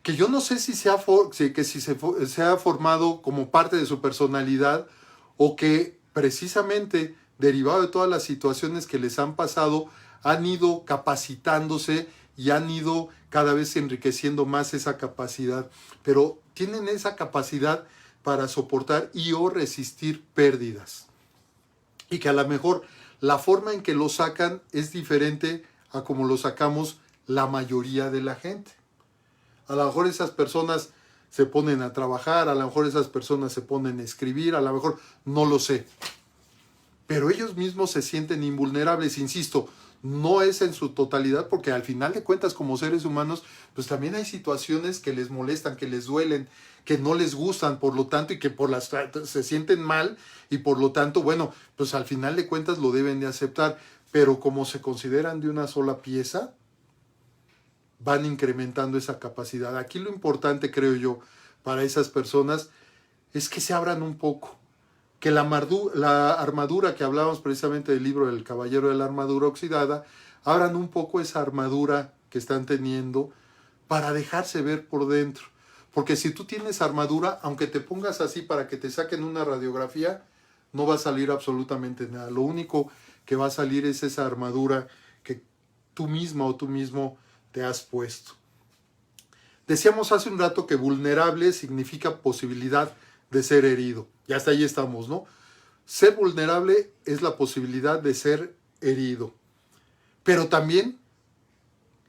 que yo no sé si se ha formado como parte de su personalidad o que precisamente derivado de todas las situaciones que les han pasado, han ido capacitándose y han ido cada vez enriqueciendo más esa capacidad, pero tienen esa capacidad para soportar y o resistir pérdidas. Y que a lo mejor la forma en que lo sacan es diferente a como lo sacamos la mayoría de la gente. A lo mejor esas personas se ponen a trabajar, a lo mejor esas personas se ponen a escribir, a lo mejor no lo sé. Pero ellos mismos se sienten invulnerables, insisto, no es en su totalidad, porque al final de cuentas como seres humanos, pues también hay situaciones que les molestan, que les duelen, que no les gustan, por lo tanto, y que se sienten mal, y por lo tanto, bueno, pues al final de cuentas lo deben de aceptar, pero como se consideran de una sola pieza, van incrementando esa capacidad. Aquí lo importante, creo yo, para esas personas, es que se abran un poco, que la armadura que hablábamos precisamente del libro del Caballero de la Armadura Oxidada, abran un poco esa armadura que están teniendo para dejarse ver por dentro. Porque si tú tienes armadura, aunque te pongas así para que te saquen una radiografía, no va a salir absolutamente nada. Lo único que va a salir es esa armadura que tú misma o tú mismo te has puesto. Decíamos hace un rato que vulnerable significa posibilidad de ser herido. Y hasta ahí estamos, ¿no? Ser vulnerable es la posibilidad de ser herido, pero también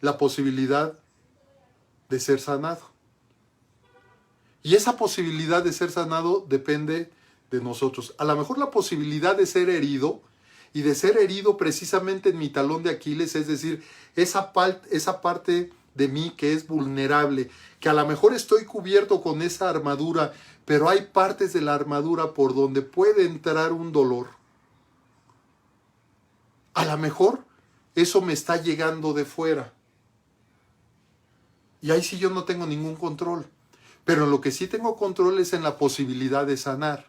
la posibilidad de ser sanado. Y esa posibilidad de ser sanado depende de nosotros. A lo mejor la posibilidad de ser herido, y de ser herido precisamente en mi talón de Aquiles, es decir, esa parte de mí que es vulnerable, que a lo mejor estoy cubierto con esa armadura, pero hay partes de la armadura por donde puede entrar un dolor. A lo mejor eso me está llegando de fuera. Y ahí sí yo no tengo ningún control. Pero en lo que sí tengo control es en la posibilidad de sanar.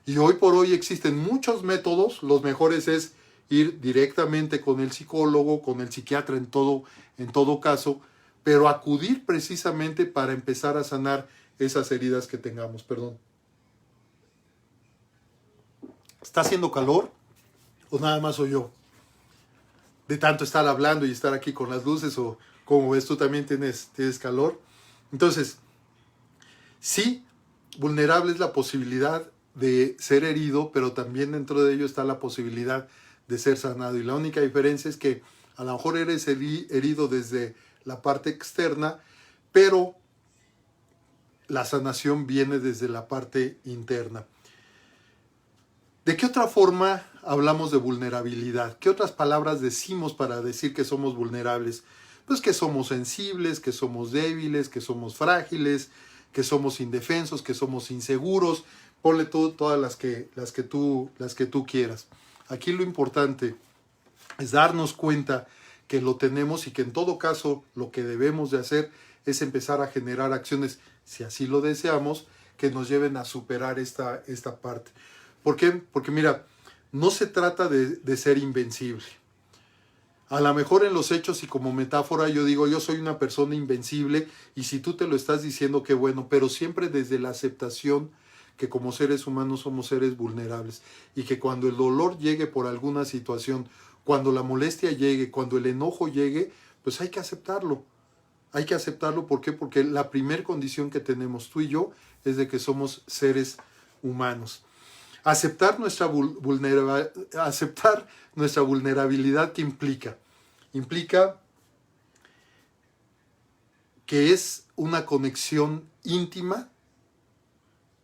Y hoy por hoy existen muchos métodos. Los mejores es ir directamente con el psicólogo, con el psiquiatra en todo caso, pero acudir precisamente para empezar a sanar esas heridas que tengamos. Perdón. ¿Está haciendo calor o nada más soy yo? De tanto estar hablando y estar aquí con las luces, o como ves tú también tienes calor. Entonces, sí, vulnerable es la posibilidad de ser herido, pero también dentro de ello está la posibilidad de ser sanado. Y la única diferencia es que a lo mejor eres herido desde la parte externa, pero la sanación viene desde la parte interna. ¿De qué otra forma hablamos de vulnerabilidad? ¿Qué otras palabras decimos para decir que somos vulnerables? Pues que somos sensibles, que somos débiles, que somos frágiles, que somos indefensos, que somos inseguros. Ponle todas las que tú quieras. Aquí lo importante es darnos cuenta que lo tenemos y que en todo caso lo que debemos de hacer es empezar a generar acciones, si así lo deseamos, que nos lleven a superar esta parte. ¿Por qué? Porque mira, no se trata de ser invencible. A lo mejor en los hechos y como metáfora yo digo, yo soy una persona invencible, y si tú te lo estás diciendo, qué bueno, pero siempre desde la aceptación que como seres humanos somos seres vulnerables, y que cuando el dolor llegue por alguna situación, cuando la molestia llegue, cuando el enojo llegue, pues hay que aceptarlo. Hay que aceptarlo, ¿por qué? Porque la primer condición que tenemos tú y yo es de que somos seres humanos. Aceptar nuestra vulnerabilidad, ¿qué implica? Implica que es una conexión íntima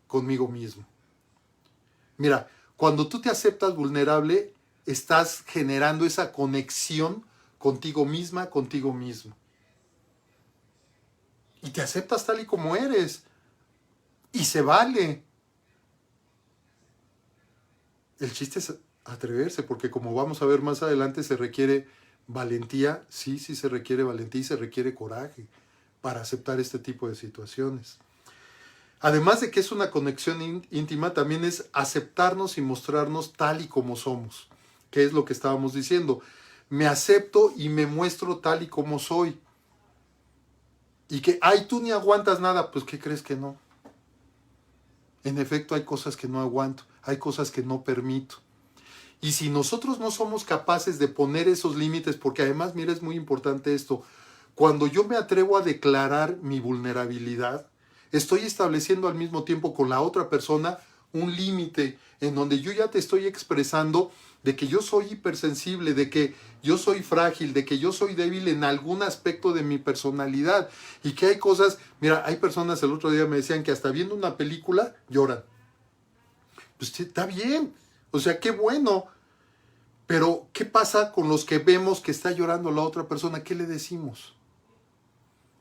conmigo mismo. Mira, cuando tú te aceptas vulnerable, estás generando esa conexión contigo misma, contigo mismo. Y te aceptas tal y como eres. Y se vale. El chiste es atreverse, porque como vamos a ver más adelante, se requiere valentía. Sí se requiere valentía y se requiere coraje para aceptar este tipo de situaciones. Además de que es una conexión íntima, también es aceptarnos y mostrarnos tal y como somos, que es lo que estábamos diciendo. Me acepto y me muestro tal y como soy. Y que, ay, tú ni aguantas nada, pues ¿qué crees que no? En efecto, hay cosas que no aguanto, hay cosas que no permito. Y si nosotros no somos capaces de poner esos límites, porque además, mira, es muy importante esto, cuando yo me atrevo a declarar mi vulnerabilidad, estoy estableciendo al mismo tiempo con la otra persona un límite en donde yo ya te estoy expresando de que yo soy hipersensible, de que yo soy frágil, de que yo soy débil en algún aspecto de mi personalidad, y que hay cosas, mira, hay personas, el otro día me decían que hasta viendo una película lloran. Pues está bien, o sea, qué bueno, pero ¿qué pasa con los que vemos que está llorando la otra persona? ¿Qué le decimos?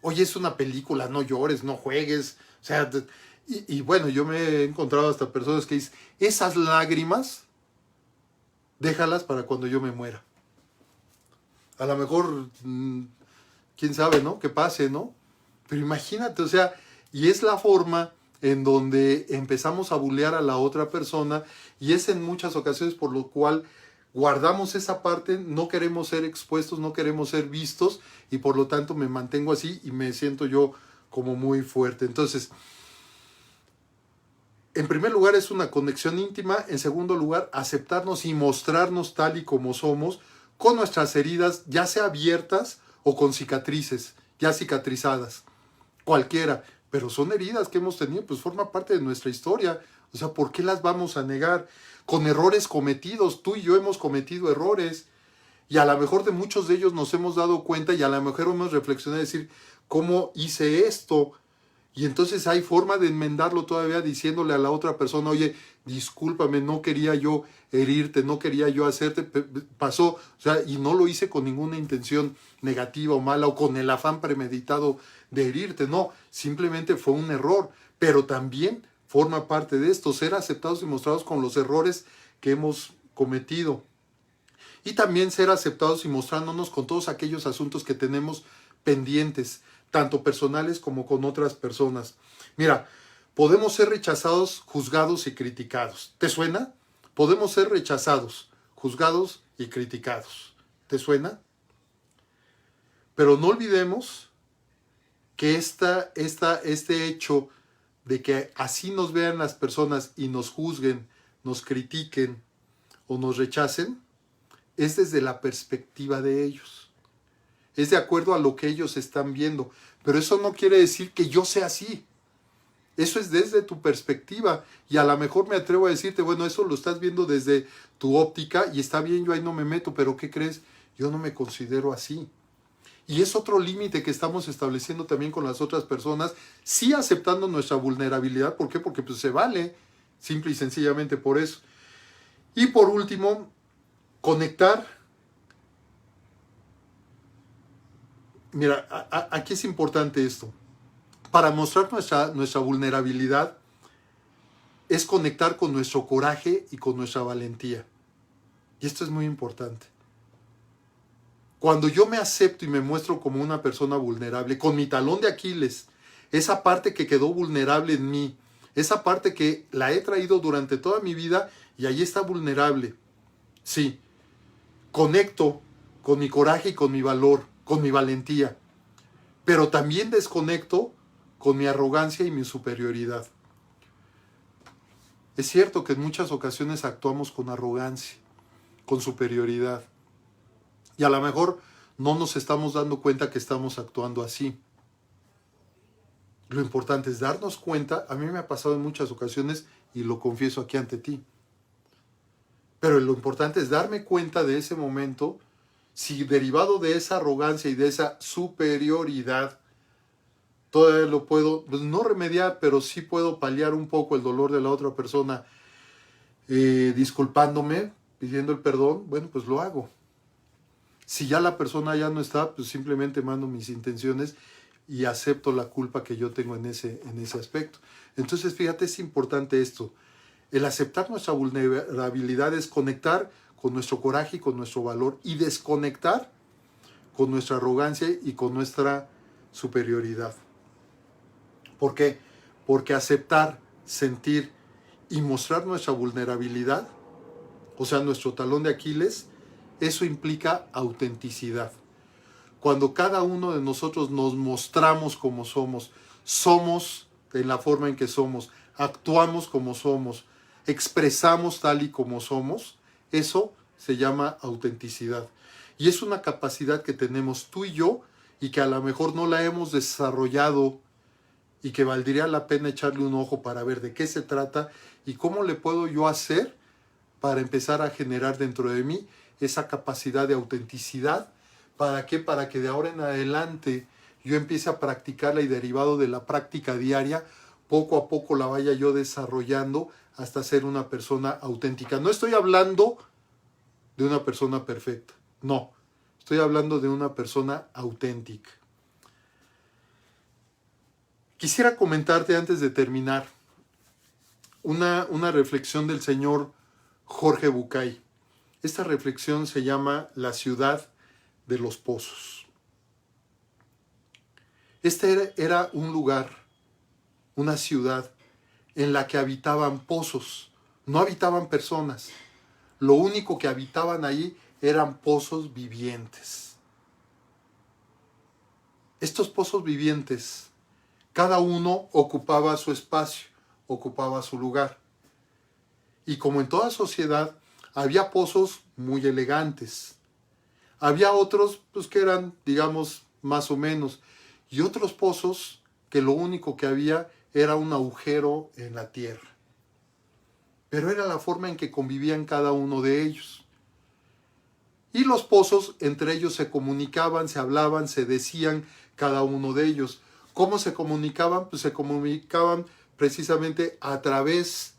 Oye, es una película, no llores, no juegues, o sea, y bueno, yo me he encontrado hasta personas que dicen, esas lágrimas, déjalas para cuando yo me muera. A lo mejor, quién sabe, ¿no? Que pase, ¿no? Pero imagínate, o sea, y es la forma en donde empezamos a bulear a la otra persona, y es en muchas ocasiones por lo cual guardamos esa parte, no queremos ser expuestos, no queremos ser vistos, y por lo tanto me mantengo así y me siento yo como muy fuerte. Entonces, en primer lugar es una conexión íntima, en segundo lugar aceptarnos y mostrarnos tal y como somos, con nuestras heridas ya sea abiertas o con cicatrices, ya cicatrizadas, cualquiera, pero son heridas que hemos tenido, pues forma parte de nuestra historia, o sea, ¿por qué las vamos a negar? Con errores cometidos, tú y yo hemos cometido errores, y a lo mejor de muchos de ellos nos hemos dado cuenta, y a lo mejor hemos reflexionado y decir, ¿cómo hice esto? Y entonces hay forma de enmendarlo todavía diciéndole a la otra persona, oye, discúlpame, no quería yo herirte, no quería yo hacerte, pasó, o sea, y no lo hice con ninguna intención negativa o mala o con el afán premeditado de herirte, no, simplemente fue un error, pero también forma parte de esto, ser aceptados y mostrados con los errores que hemos cometido. Y también ser aceptados y mostrándonos con todos aquellos asuntos que tenemos pendientes, tanto personales como con otras personas. Mira, podemos ser rechazados, juzgados y criticados. ¿Te suena? Podemos ser rechazados, juzgados y criticados. ¿Te suena? Pero no olvidemos que este hecho de que así nos vean las personas y nos juzguen, nos critiquen o nos rechacen, es desde la perspectiva de ellos. Es de acuerdo a lo que ellos están viendo. Pero eso no quiere decir que yo sea así. Eso es desde tu perspectiva. Y a lo mejor me atrevo a decirte, bueno, eso lo estás viendo desde tu óptica y está bien, yo ahí no me meto, pero ¿qué crees? Yo no me considero así. Y es otro límite que estamos estableciendo también con las otras personas, sí aceptando nuestra vulnerabilidad. ¿Por qué? Porque pues se vale, simple y sencillamente por eso. Y por último, conectar. Mira, aquí es importante esto. Para mostrar nuestra vulnerabilidad es conectar con nuestro coraje y con nuestra valentía. Y esto es muy importante. Cuando yo me acepto y me muestro como una persona vulnerable, con mi talón de Aquiles, esa parte que quedó vulnerable en mí, esa parte que la he traído durante toda mi vida y ahí está vulnerable. Sí, conecto con mi coraje y con mi valor, con mi valentía, pero también desconecto con mi arrogancia y mi superioridad. Es cierto que en muchas ocasiones actuamos con arrogancia, con superioridad, y a lo mejor no nos estamos dando cuenta que estamos actuando así. Lo importante es darnos cuenta. A mí me ha pasado en muchas ocasiones y lo confieso aquí ante ti. Pero lo importante es darme cuenta de ese momento, si derivado de esa arrogancia y de esa superioridad, todavía lo puedo, pues no remediar, pero sí puedo paliar un poco el dolor de la otra persona, disculpándome, pidiendo el perdón, bueno, pues lo hago. Si ya la persona ya no está, pues simplemente mando mis intenciones y acepto la culpa que yo tengo en ese aspecto. Entonces, fíjate, es importante esto. El aceptar nuestra vulnerabilidad es conectar con nuestro coraje y con nuestro valor y desconectar con nuestra arrogancia y con nuestra superioridad. ¿Por qué? Porque aceptar, sentir y mostrar nuestra vulnerabilidad, o sea, nuestro talón de Aquiles, eso implica autenticidad. Cuando cada uno de nosotros nos mostramos como somos en la forma en que somos, actuamos como somos, expresamos tal y como somos, eso se llama autenticidad. Y es una capacidad que tenemos tú y yo y que a lo mejor no la hemos desarrollado y que valdría la pena echarle un ojo para ver de qué se trata y cómo le puedo yo hacer para empezar a generar dentro de mí esa capacidad de autenticidad. ¿Para qué? Para que de ahora en adelante yo empiece a practicarla y derivado de la práctica diaria, poco a poco la vaya yo desarrollando hasta ser una persona auténtica. No estoy hablando de una persona perfecta, no. Estoy hablando de una persona auténtica. Quisiera comentarte antes de terminar una reflexión del señor Jorge Bucay. Esta reflexión se llama La ciudad de los pozos. Este era un lugar, una ciudad en la que habitaban pozos, no habitaban personas. Lo único que habitaban ahí eran pozos vivientes. Estos pozos vivientes, cada uno ocupaba su espacio, ocupaba su lugar. Y como en toda sociedad, había pozos muy elegantes. Había otros pues, que eran, digamos, más o menos. Y otros pozos que lo único que había era un agujero en la tierra. Pero era la forma en que convivían cada uno de ellos. Y los pozos entre ellos se comunicaban, se hablaban, se decían cada uno de ellos. ¿Cómo se comunicaban? Pues se comunicaban precisamente a través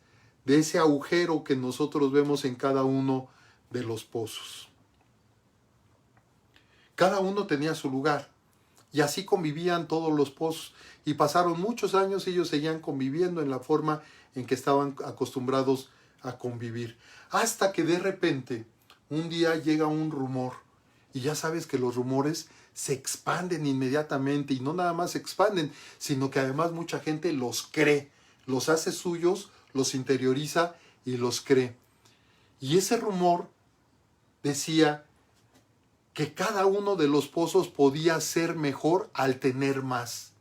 de ese agujero que nosotros vemos en cada uno de los pozos. Cada uno tenía su lugar y así convivían todos los pozos y pasaron muchos años y ellos seguían conviviendo en la forma en que estaban acostumbrados a convivir. Hasta que de repente un día llega un rumor. Y ya sabes que los rumores se expanden inmediatamente. Y no nada más se expanden, sino que además mucha gente los cree. Los hace suyos, los interioriza y los cree. Y ese rumor decía que cada uno de los pozos podía ser mejor al tener más.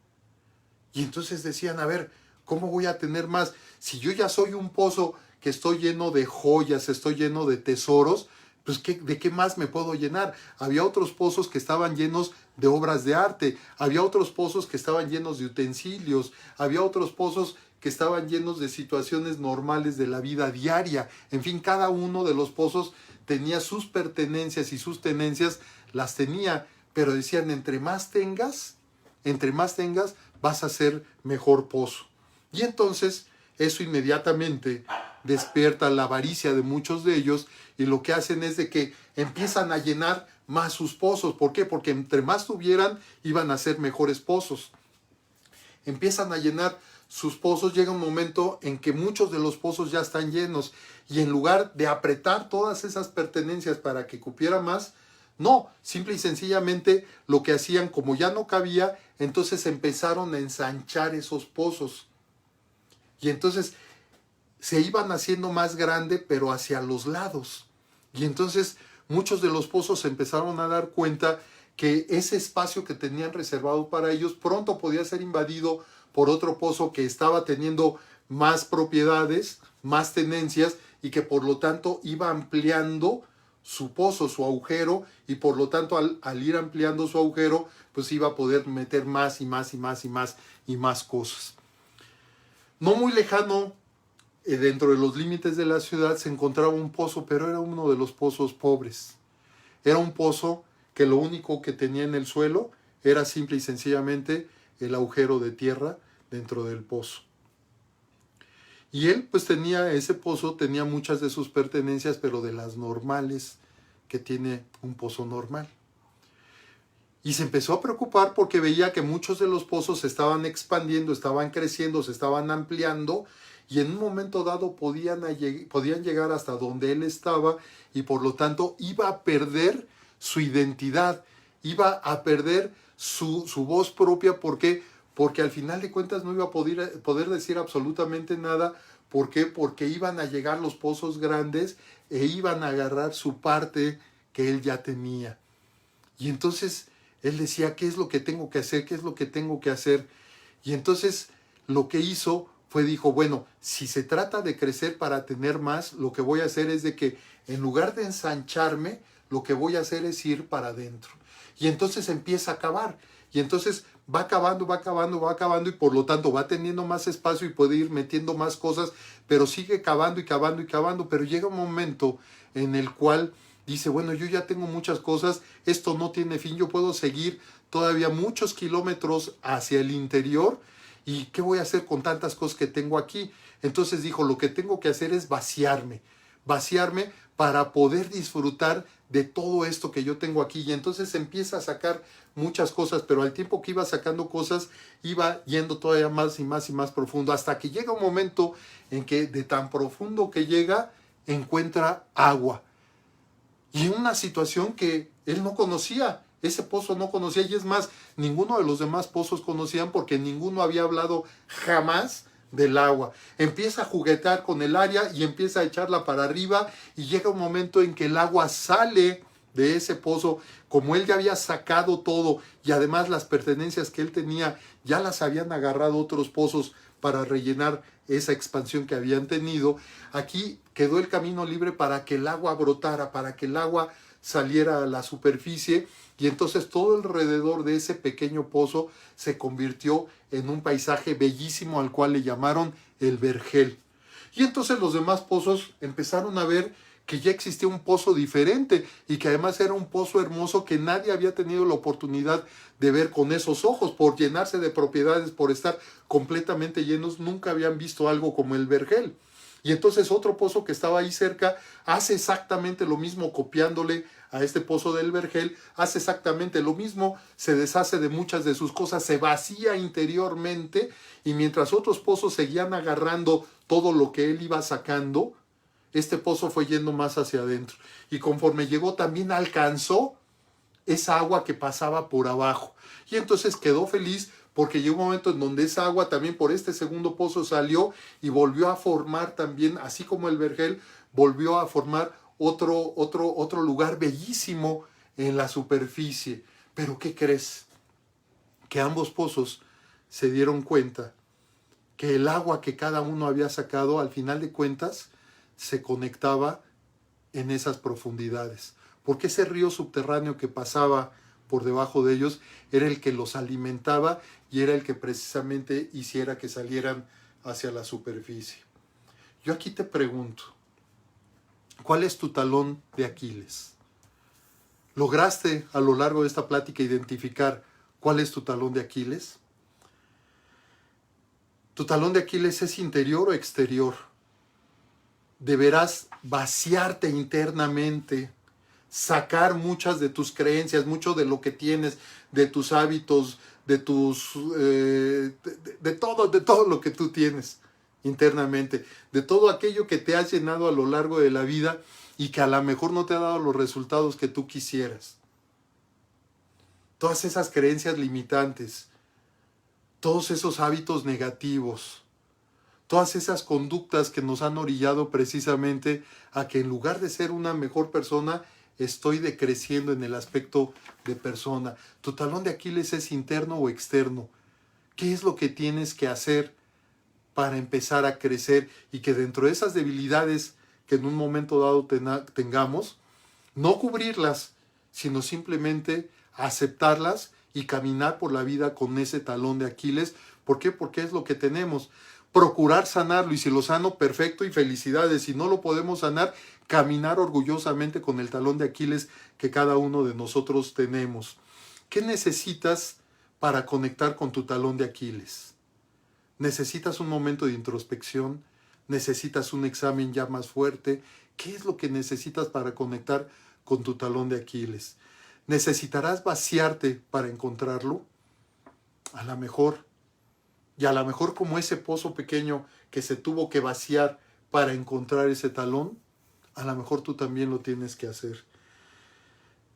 Y entonces decían, a ver, ¿cómo voy a tener más? Si yo ya soy un pozo que estoy lleno de joyas, estoy lleno de tesoros, pues ¿de qué más me puedo llenar? Había otros pozos que estaban llenos de obras de arte, había otros pozos que estaban llenos de utensilios, había otros pozos que estaban llenos de situaciones normales de la vida diaria. En fin, cada uno de los pozos tenía sus pertenencias y sus tenencias, las tenía, pero decían, entre más tengas, vas a ser mejor pozo. Y entonces eso inmediatamente despierta la avaricia de muchos de ellos, y lo que hacen es de que empiezan a llenar más sus pozos. ¿Por qué? Porque entre más tuvieran, iban a ser mejores pozos. Empiezan a llenar sus pozos. Llega un momento en que muchos de los pozos ya están llenos, y en lugar de apretar todas esas pertenencias para que cupiera más, no, simple y sencillamente lo que hacían, como ya no cabía, entonces empezaron a ensanchar esos pozos. Y entonces se iban haciendo más grande, pero hacia los lados. Y entonces muchos de los pozos se empezaron a dar cuenta que ese espacio que tenían reservado para ellos pronto podía ser invadido por otro pozo que estaba teniendo más propiedades, más tenencias, y que por lo tanto iba ampliando su pozo, su agujero, y por lo tanto al ir ampliando su agujero, pues iba a poder meter más y más y más y más y más cosas. No muy lejano, dentro de los límites de la ciudad, se encontraba un pozo, pero era uno de los pozos pobres. Era un pozo que lo único que tenía en el suelo era simple y sencillamente el agujero de tierra dentro del pozo. Y él pues tenía ese pozo, tenía muchas de sus pertenencias, pero de las normales que tiene un pozo normal. Y se empezó a preocupar porque veía que muchos de los pozos se estaban expandiendo, estaban creciendo, se estaban ampliando, y en un momento dado podían llegar hasta donde él estaba, y por lo tanto iba a perder su identidad, iba a perder su voz propia. ¿Por qué? Porque al final de cuentas no iba a poder decir absolutamente nada. ¿Por qué? Porque iban a llegar los pozos grandes e iban a agarrar su parte que él ya tenía. Y entonces él decía, ¿qué es lo que tengo que hacer? ¿Qué es lo que tengo que hacer? Y entonces lo que hizo dijo, bueno, si se trata de crecer para tener más, lo que voy a hacer es de que en lugar de ensancharme, lo que voy a hacer es ir para adentro. Y entonces empieza a cavar. Y entonces va cavando, y por lo tanto va teniendo más espacio y puede ir metiendo más cosas, pero sigue cavando y cavando y cavando. Pero llega un momento en el cual dice, bueno, yo ya tengo muchas cosas, esto no tiene fin, yo puedo seguir todavía muchos kilómetros hacia el interior, ¿y qué voy a hacer con tantas cosas que tengo aquí? Entonces dijo, lo que tengo que hacer es vaciarme para poder disfrutar de todo esto que yo tengo aquí. Y entonces empieza a sacar muchas cosas, pero al tiempo que iba sacando cosas, iba yendo todavía más y más y más profundo, hasta que llega un momento en que de tan profundo que llega, encuentra agua. Y en una situación que él no conocía, ese pozo no conocía, y es más, ninguno de los demás pozos conocían, porque ninguno había hablado jamás del agua. Empieza a juguetear con el área y empieza a echarla para arriba, y llega un momento en que el agua sale de ese pozo. Como él ya había sacado todo, y además las pertenencias que él tenía ya las habían agarrado otros pozos para rellenar esa expansión que habían tenido, aquí quedó el camino libre para que el agua brotara, para que el agua saliera a la superficie. Y entonces todo alrededor de ese pequeño pozo se convirtió en un paisaje bellísimo, al cual le llamaron el vergel. Y entonces los demás pozos empezaron a ver que ya existía un pozo diferente, y que además era un pozo hermoso que nadie había tenido la oportunidad de ver con esos ojos, por llenarse de propiedades, por estar completamente llenos. Nunca habían visto algo como el vergel. Y entonces otro pozo que estaba ahí cerca hace exactamente lo mismo, copiándole a este pozo del vergel, hace exactamente lo mismo, se deshace de muchas de sus cosas, se vacía interiormente, y mientras otros pozos seguían agarrando todo lo que él iba sacando, este pozo fue yendo más hacia adentro. Y conforme llegó también alcanzó esa agua que pasaba por abajo. Y entonces quedó feliz porque llegó un momento en donde esa agua también por este segundo pozo salió y volvió a formar también, así como el vergel, volvió a formar otro lugar bellísimo en la superficie. Pero ¿qué crees? Que ambos pozos se dieron cuenta que el agua que cada uno había sacado, al final de cuentas, se conectaba en esas profundidades. Porque ese río subterráneo que pasaba por debajo de ellos era el que los alimentaba y era el que precisamente hiciera que salieran hacia la superficie. Yo aquí te pregunto, ¿cuál es tu talón de Aquiles? ¿Lograste a lo largo de esta plática identificar cuál es tu talón de Aquiles? ¿Tu talón de Aquiles es interior o exterior? Deberás vaciarte internamente, sacar muchas de tus creencias, mucho de lo que tienes, de tus hábitos, de todo lo que tú tienes internamente, de todo aquello que te has llenado a lo largo de la vida y que a lo mejor no te ha dado los resultados que tú quisieras. Todas esas creencias limitantes, todos esos hábitos negativos, todas esas conductas que nos han orillado precisamente a que en lugar de ser una mejor persona, estoy decreciendo en el aspecto de persona. ¿Tu talón de Aquiles es interno o externo? ¿Qué es lo que tienes que hacer para empezar a crecer y que dentro de esas debilidades que en un momento dado tengamos, no cubrirlas, sino simplemente aceptarlas y caminar por la vida con ese talón de Aquiles? ¿Por qué? Porque es lo que tenemos. Procurar sanarlo, y si lo sano, perfecto y felicidades. Si no lo podemos sanar, caminar orgullosamente con el talón de Aquiles que cada uno de nosotros tenemos. ¿Qué necesitas para conectar con tu talón de Aquiles? ¿Necesitas un momento de introspección? ¿Necesitas un examen ya más fuerte? ¿Qué es lo que necesitas para conectar con tu talón de Aquiles? ¿Necesitarás vaciarte para encontrarlo? A lo mejor. Y a lo mejor como ese pozo pequeño que se tuvo que vaciar para encontrar ese talón, a lo mejor tú también lo tienes que hacer.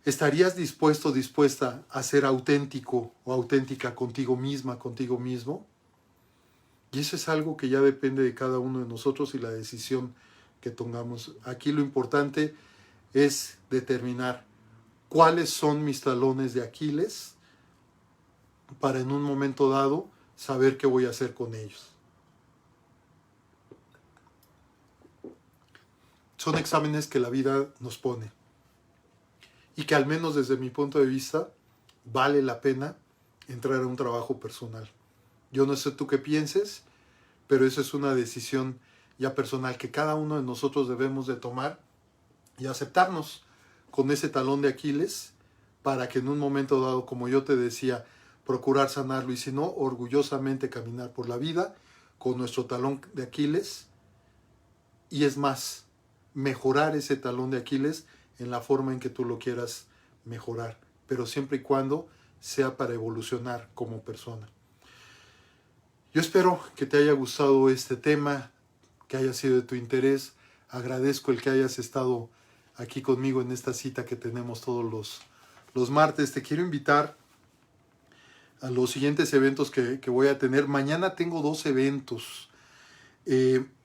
¿Estarías dispuesta a ser auténtico o auténtica contigo misma, contigo mismo? Y eso es algo que ya depende de cada uno de nosotros y la decisión que tomamos. Aquí lo importante es determinar cuáles son mis talones de Aquiles para en un momento dado saber qué voy a hacer con ellos. Son exámenes que la vida nos pone y que al menos desde mi punto de vista vale la pena entrar a un trabajo personal. Yo no sé tú qué pienses, pero eso es una decisión ya personal que cada uno de nosotros debemos de tomar y aceptarnos con ese talón de Aquiles para que en un momento dado, como yo te decía, procurar sanarlo y si no, orgullosamente caminar por la vida con nuestro talón de Aquiles y es más, mejorar ese talón de Aquiles en la forma en que tú lo quieras mejorar, pero siempre y cuando sea para evolucionar como persona. Yo espero que te haya gustado este tema, que haya sido de tu interés. Agradezco el que hayas estado aquí conmigo en esta cita que tenemos todos los martes. Te quiero invitar a los siguientes eventos que voy a tener. Mañana tengo 2 eventos.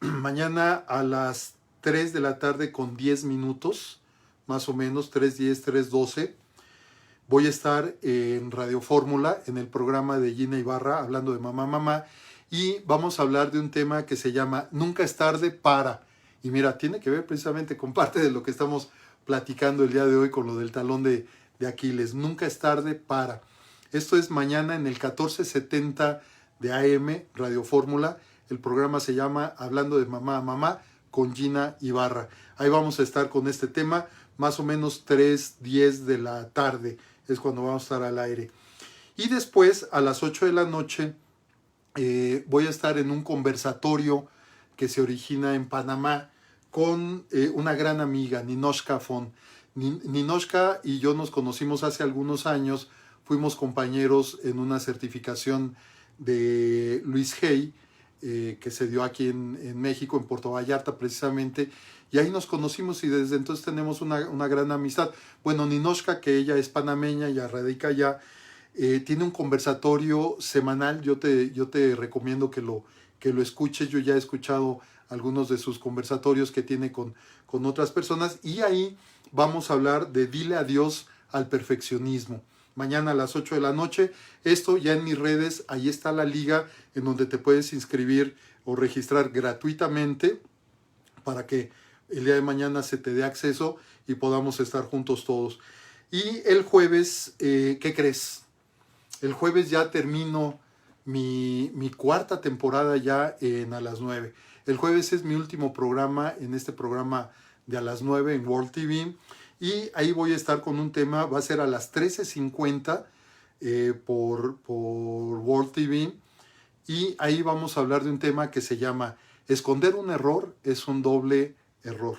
Mañana a las 3 de la tarde con 10 minutos, más o menos, 3:10, 3:12. Voy a estar en Radio Fórmula, en el programa de Gina Ibarra, hablando de mamá, y vamos a hablar de un tema que se llama Nunca es tarde para. Y mira, tiene que ver precisamente con parte de lo que estamos platicando el día de hoy con lo del talón de Aquiles. Nunca es tarde para. Esto es mañana en el 1470 de AM, Radio Fórmula. El programa se llama Hablando de mamá con Gina Ibarra. Ahí vamos a estar con este tema, más o menos 3:10 de la tarde es cuando vamos a estar al aire. Y después, a las 8 de la noche, voy a estar en un conversatorio que se origina en Panamá con una gran amiga, Ninoshka Fon. Ninoshka y yo nos conocimos hace algunos años, fuimos compañeros en una certificación de Luis Hay que se dio aquí en México, en Puerto Vallarta precisamente, y ahí nos conocimos y desde entonces tenemos una gran amistad. Bueno, Ninoshka, que ella es panameña, ya radica allá, tiene un conversatorio semanal. Yo te recomiendo que lo escuches. Yo ya he escuchado algunos de sus conversatorios que tiene con otras personas, y ahí vamos a hablar de dile adiós al perfeccionismo. Mañana a las 8 de la noche, esto ya en mis redes, ahí está la liga en donde te puedes inscribir o registrar gratuitamente para que el día de mañana se te dé acceso y podamos estar juntos todos. Y el jueves, ¿qué crees? El jueves ya termino mi cuarta temporada ya en A las 9. El jueves es mi último programa en este programa de A las 9 en World TV. Y ahí voy a estar con un tema, va a ser a las 13:50 por World TV. Y ahí vamos a hablar de un tema que se llama esconder un error es un doble error.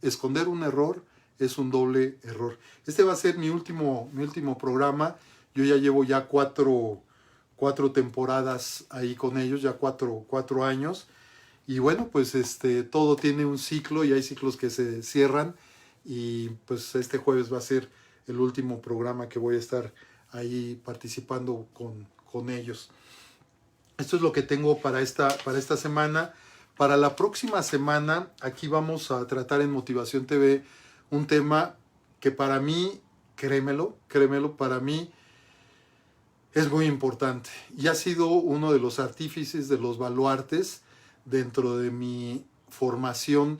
Esconder un error es un doble error. Este va a ser mi último programa. Yo ya llevo ya cuatro temporadas ahí con ellos, ya cuatro años. Y bueno, pues todo tiene un ciclo y hay ciclos que se cierran. Y pues este jueves va a ser el último programa que voy a estar ahí participando con ellos. Esto es lo que tengo para esta semana. Para la próxima semana, aquí vamos a tratar en Motivación TV un tema que para mí, créemelo, para mí es muy importante. Y ha sido uno de los artífices, de los baluartes dentro de mi formación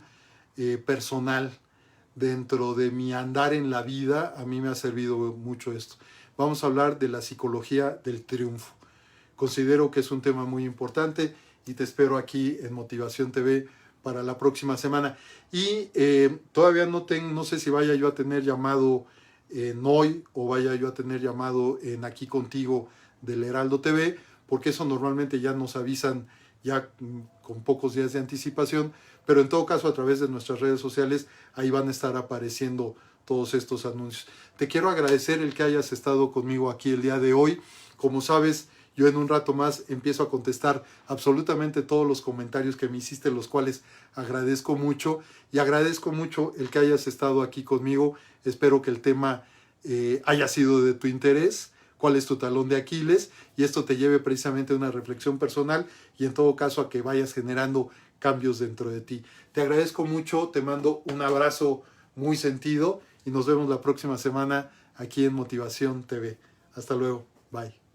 personal, dentro de mi andar en la vida. A mí me ha servido mucho esto. Vamos a hablar de la psicología del triunfo. Considero que es un tema muy importante y te espero aquí en Motivación TV para la próxima semana. Y todavía no sé si vaya yo a tener llamado en hoy o vaya yo a tener llamado en Aquí Contigo del Heraldo TV, porque eso normalmente ya nos avisan ya con pocos días de anticipación, pero en todo caso a través de nuestras redes sociales ahí van a estar apareciendo todos estos anuncios. Te quiero agradecer el que hayas estado conmigo aquí el día de hoy. Como sabes, yo en un rato más empiezo a contestar absolutamente todos los comentarios que me hiciste, los cuales agradezco mucho. Y agradezco mucho el que hayas estado aquí conmigo. Espero que el tema haya sido de tu interés. ¿Cuál es tu talón de Aquiles? Y esto te lleve precisamente a una reflexión personal y en todo caso a que vayas generando cambios dentro de ti. Te agradezco mucho, te mando un abrazo muy sentido y nos vemos la próxima semana aquí en Motivación TV. Hasta luego. Bye.